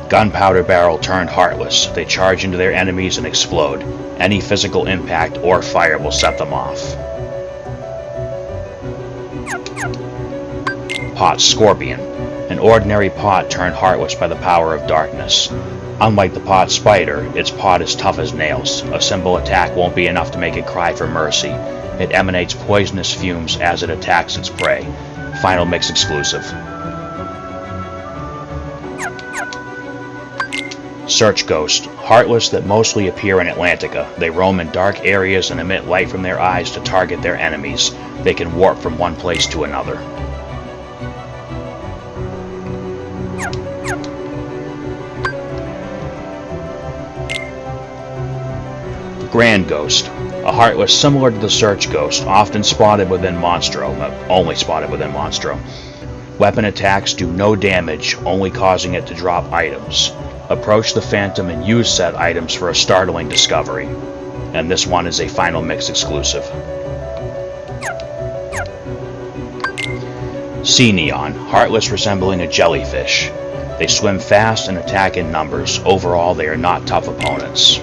gunpowder barrel turned Heartless. They charge into their enemies and explode. Any physical impact or fire will set them off. Pot Scorpion, an ordinary pot turned Heartless by the power of darkness. Unlike the Pot Spider, its pot is tough as nails. A simple attack won't be enough to make it cry for mercy. It emanates poisonous fumes as it attacks its prey. Final Mix exclusive. Search Ghost, Heartless that mostly appear in Atlantica. They roam in dark areas and emit light from their eyes to target their enemies. They can warp from one place to another. Grand Ghost, a Heartless similar to the Search Ghost, often spotted within Monstro, but only spotted within Monstro. Weapon attacks do no damage, only causing it to drop items. Approach the Phantom and use said items for a startling discovery. And this one is a Final Mix exclusive. Sea Neon, Heartless resembling a jellyfish. They swim fast and attack in numbers. Overall, they are not tough opponents.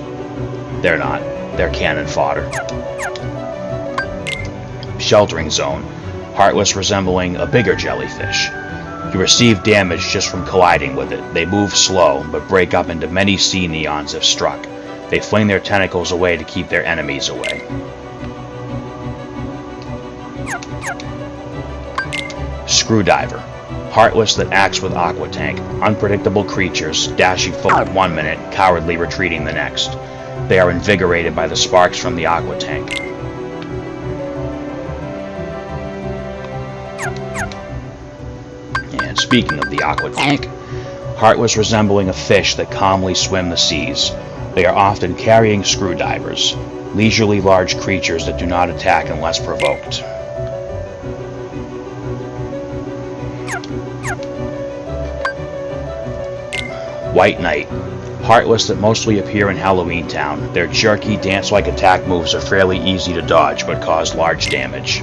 They're not. They're cannon fodder. Sheltering Zone, Heartless resembling a bigger jellyfish. You receive damage just from colliding with it. They move slow, but break up into many sea neons if struck. They fling their tentacles away to keep their enemies away. Screwdiver, Heartless that acts with Aqua Tank. Unpredictable creatures, dashing forward 1 minute, cowardly retreating the next. They are invigorated by the sparks from the Aqua Tank. And speaking of the Aqua Tank, Heartless resembling a fish that calmly swim the seas. They are often carrying screwdivers, leisurely large creatures that do not attack unless provoked. White Knight. Heartless that mostly appear in Halloween Town. Their jerky, dance-like attack moves are fairly easy to dodge, but cause large damage.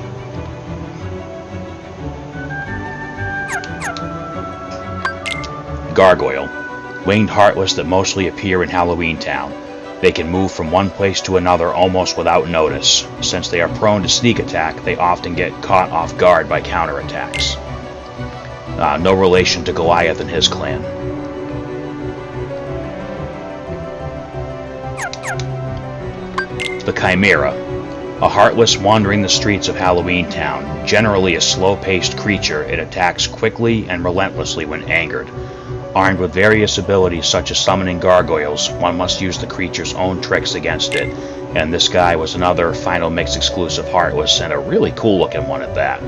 Gargoyle. Winged Heartless that mostly appear in Halloween Town. They can move from one place to another almost without notice. Since they are prone to sneak attack, they often get caught off guard by counterattacks. No relation to Goliath and his clan. The Chimera. A heartless wandering the streets of Halloween Town. Generally a slow-paced creature, it attacks quickly and relentlessly when angered. Armed with various abilities such as summoning gargoyles, one must use the creature's own tricks against it, and this guy was another Final Mix exclusive Heartless, and a really cool looking one at that.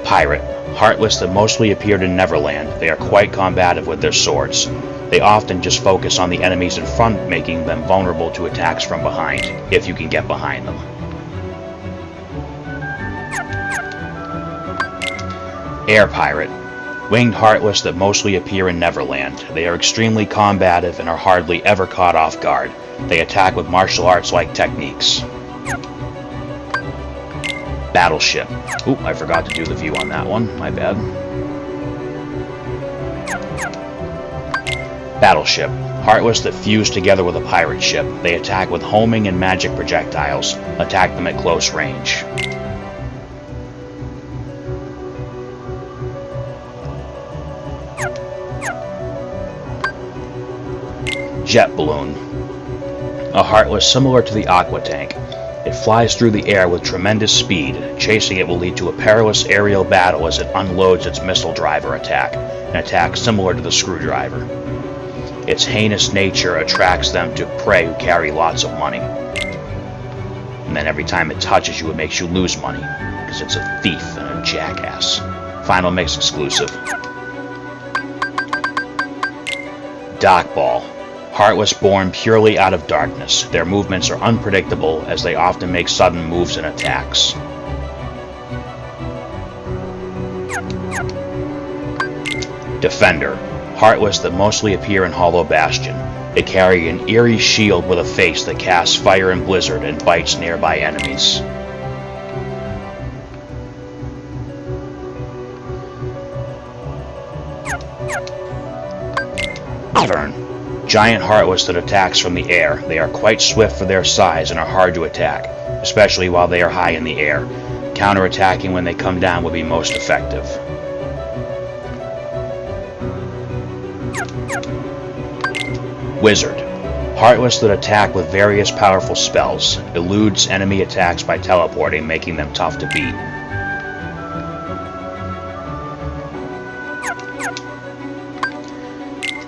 Pirate. Heartless that mostly appeared in Neverland. They are quite combative with their swords. They often just focus on the enemies in front, making them vulnerable to attacks from behind, if you can get behind them. Air Pirate. Winged Heartless that mostly appear in Neverland. They are extremely combative and are hardly ever caught off guard. They attack with martial arts-like techniques. Battleship. Oop, I forgot to do the view on that one. My bad. Battleship. Heartless that fuse together with a pirate ship. They attack with homing and magic projectiles. Attack them at close range. Jet Balloon. A Heartless similar to the Aqua Tank. It flies through the air with tremendous speed. Chasing it will lead to a perilous aerial battle as it unloads its missile driver attack, an attack similar to the screwdriver. Its heinous nature attracts them to prey who carry lots of money. And then every time it touches you, it makes you lose money, because it's a thief and a jackass. Final Mix exclusive. Dark Ball. Heartless born purely out of darkness. Their movements are unpredictable as they often make sudden moves and attacks. Defender. Heartless that mostly appear in Hollow Bastion. They carry an eerie shield with a face that casts fire and blizzard and bites nearby enemies. Wyvern. Giant Heartless that attacks from the air. They are quite swift for their size and are hard to attack, especially while they are high in the air. Counterattacking when they come down will be most effective. Wizard. Heartless that attack with various powerful spells. Eludes enemy attacks by teleporting, making them tough to beat.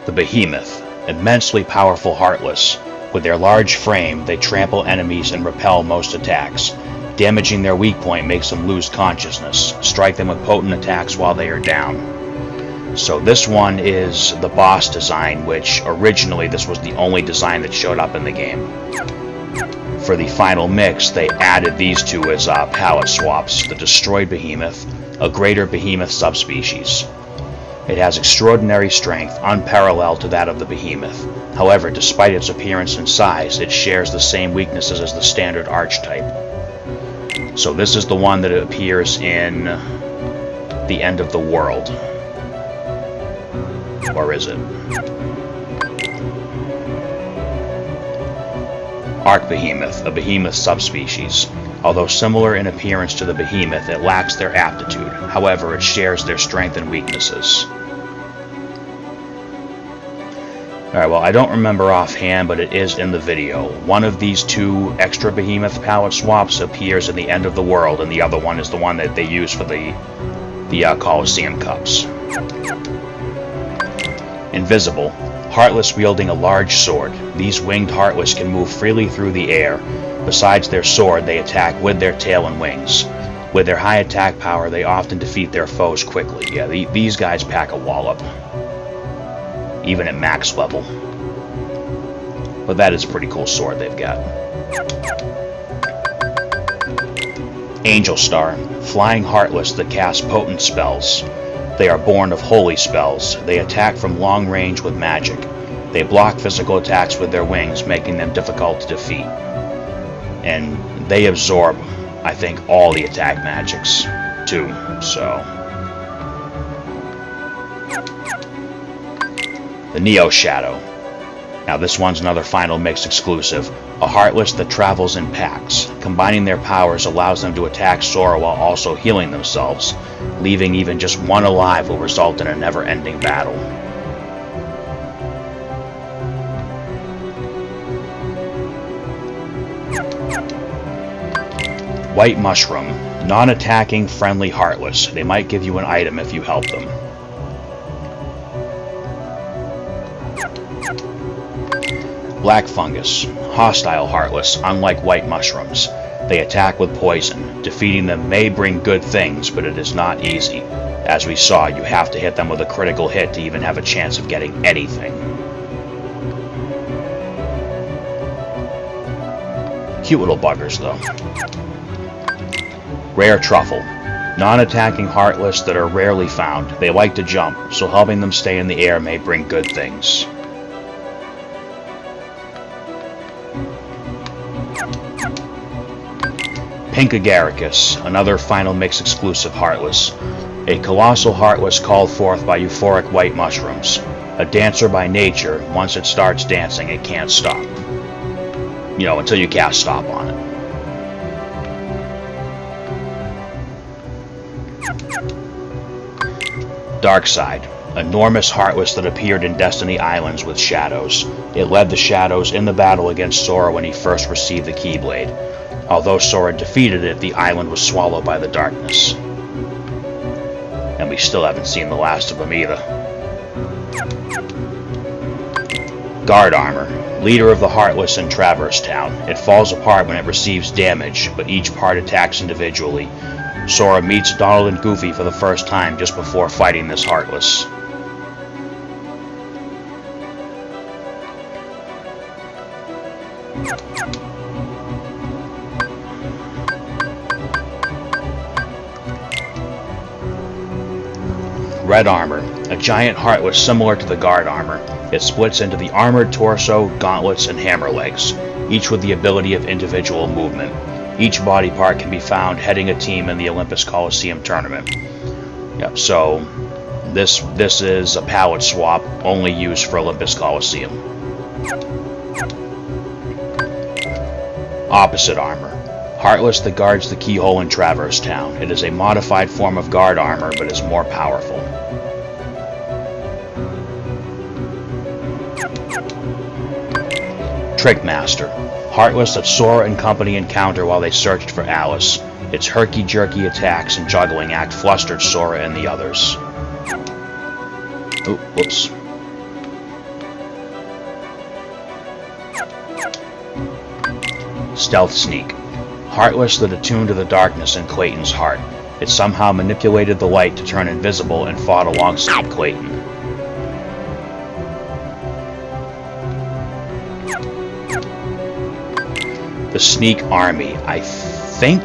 The Behemoth. Immensely powerful Heartless. With their large frame, they trample enemies and repel most attacks. Damaging their weak point makes them lose consciousness. Strike them with potent attacks while they are down. So this one is the boss design, which originally this was the only design that showed up in the game. For the Final Mix, they added these two as palette swaps. The Destroyed Behemoth, a greater behemoth subspecies. It has extraordinary strength, unparalleled to that of the Behemoth. However, despite its appearance and size, it shares the same weaknesses as the standard archetype. So this is the one that appears in The End of the World. Or is it? Archbehemoth, a behemoth subspecies. Although similar in appearance to the Behemoth, it lacks their aptitude. However, it shares their strength and weaknesses. Alright, well, I don't remember offhand, but it is in the video. One of these two extra Behemoth palette swaps appears in The End of the World, and the other one is the one that they use for the Coliseum Cups. Invisible. Heartless wielding a large sword. These winged Heartless can move freely through the air. Besides their sword, they attack with their tail and wings. With their high attack power, they often defeat their foes quickly. Yeah, these guys pack a wallop, even at max level. But that is a pretty cool sword they've got. Angel Star, flying heartless that cast potent spells. They are born of holy spells. They attack from long range with magic. They block physical attacks with their wings, making them difficult to defeat. And they absorb, I think, all the attack magics, too, so... The Neo Shadow. Now this one's another Final Mix exclusive. A Heartless that travels in packs. Combining their powers allows them to attack Sora while also healing themselves. Leaving even just one alive will result in a never-ending battle. White Mushroom. Non-attacking, friendly Heartless. They might give you an item if you help them. Black Fungus. Hostile Heartless, unlike White Mushrooms. They attack with poison. Defeating them may bring good things, but it is not easy. As we saw, you have to hit them with a critical hit to even have a chance of getting anything. Cute little buggers, though. Rare Truffle. Non-attacking Heartless that are rarely found. They like to jump, so helping them stay in the air may bring good things. Pink Agaricus, another Final Mix exclusive Heartless. A colossal Heartless called forth by euphoric white mushrooms. A dancer by nature, once it starts dancing, it can't stop. You know, until you cast stop on it. Darkside, enormous Heartless that appeared in Destiny Islands with Shadows. It led the Shadows in the battle against Sora when he first received the Keyblade. Although Sora defeated it, the island was swallowed by the darkness. And we still haven't seen the last of them either. Guard Armor, leader of the Heartless in Traverse Town. It falls apart when it receives damage, but each part attacks individually. Sora meets Donald and Goofy for the first time just before fighting this Heartless. Red Armor, a giant Heartless similar to the Guard Armor. It splits into the Armored Torso, Gauntlets, and Hammer Legs, each with the ability of individual movement. Each body part can be found heading a team in the Olympus Coliseum tournament. Yep, so this is a palette swap only used for Olympus Coliseum. Opposite Armor. Heartless that guards the keyhole in Traverse Town. It is a modified form of Guard Armor, but is more powerful. Trickmaster. Heartless that Sora and company encounter while they searched for Alice. Its herky-jerky attacks and juggling act flustered Sora and the others. Oh, whoops. Stealth Sneak. Heartless that attuned to the darkness in Clayton's heart. It somehow manipulated the light to turn invisible and fought alongside Clayton. The Sneak Army. I think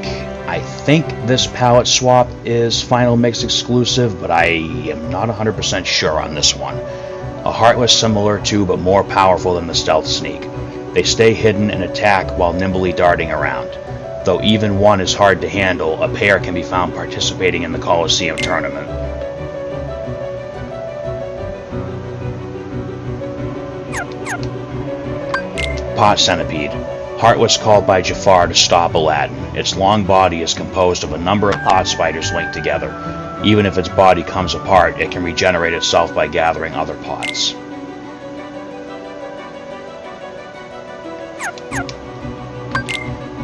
this palette swap is Final Mix exclusive, but I am not 100% sure on this one. A Heartless similar to but more powerful than the Stealth Sneak. They stay hidden and attack while nimbly darting around. Though even one is hard to handle, a pair can be found participating in the Coliseum tournament. Pot Centipede. Heartless called by Jafar to stop Aladdin. Its long body is composed of a number of pot spiders linked together. Even if its body comes apart, it can regenerate itself by gathering other pots.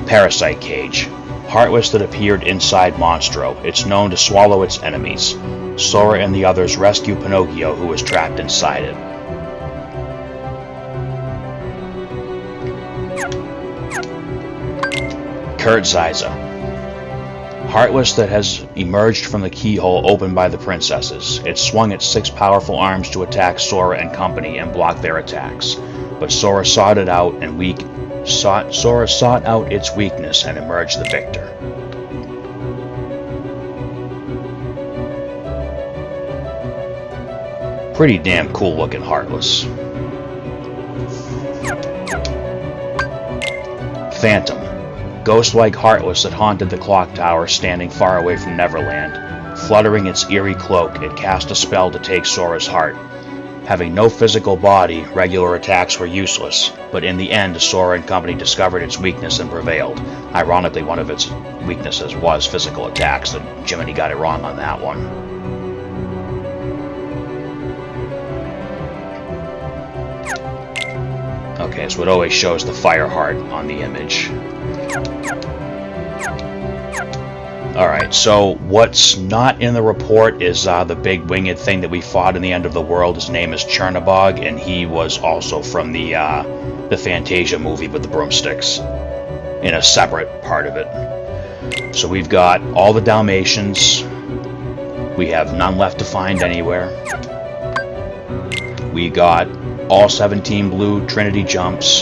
Parasite Cage. Heartless that appeared inside Monstro. It's known to swallow its enemies. Sora and the others rescue Pinocchio, who is trapped inside it. Kurtziza. Heartless that has emerged from the keyhole opened by the princesses. It swung its 6 powerful arms to attack Sora and company and block their attacks, but Sora sought out its weakness and emerged the victor. Pretty damn cool looking Heartless. Phantom. Ghost-like Heartless that haunted the clock tower standing far away from Neverland. Fluttering its eerie cloak, it cast a spell to take Sora's heart. Having no physical body, regular attacks were useless, but in the end, Sora and company discovered its weakness and prevailed. Ironically, one of its weaknesses was physical attacks, and Jiminy got it wrong on that one. Okay, so it always shows the fire heart on the image. Alright, so what's not in the report is the big winged thing that we fought in the End of the World. His name is Chernabog, and he was also from the Fantasia movie with the broomsticks, in a separate part of it. So we've got all the Dalmatians. We have none left to find anywhere. We got all 17 blue Trinity jumps,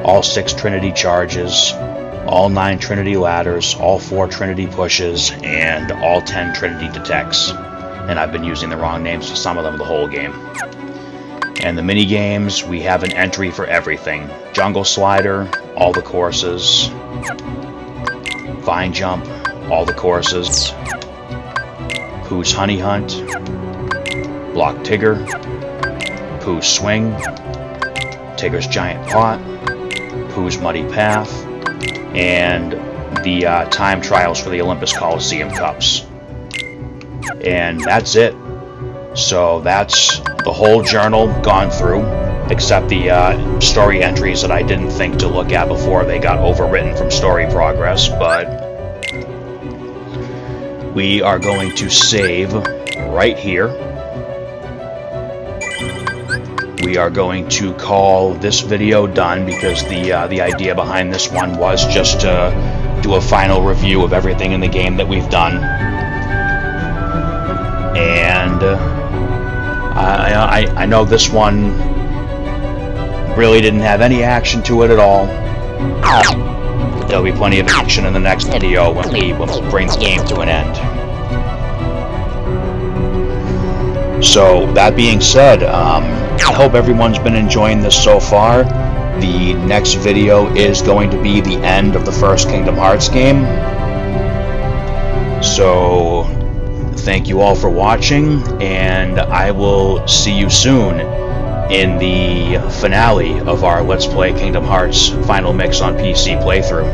all 6 Trinity charges, all 9 Trinity ladders, all 4 Trinity pushes, and all 10 Trinity detects. And I've been using the wrong names for some of them the whole game. And the mini games, we have an entry for everything. Jungle Slider, all the courses. Vine Jump, all the courses. Pooh's Honey Hunt. Block Tigger. Pooh's Swing, Tigger's Giant Pot, Pooh's Muddy Path, and the time trials for the Olympus Coliseum Cups. And that's it. So that's the whole journal gone through, except the story entries that I didn't think to look at before they got overwritten from story progress, but we are going to save right here. We are going to call this video done because the idea behind this one was just to do a final review of everything in the game that we've done. And I know this one really didn't have any action to it at all. There'll be plenty of action in the next video when we bring the game to an end. So, that being said, I hope everyone's been enjoying this so far. The next video is going to be the end of the first Kingdom Hearts game. So, thank you all for watching, and I will see you soon in the finale of our Let's Play Kingdom Hearts Final Mix on PC playthrough.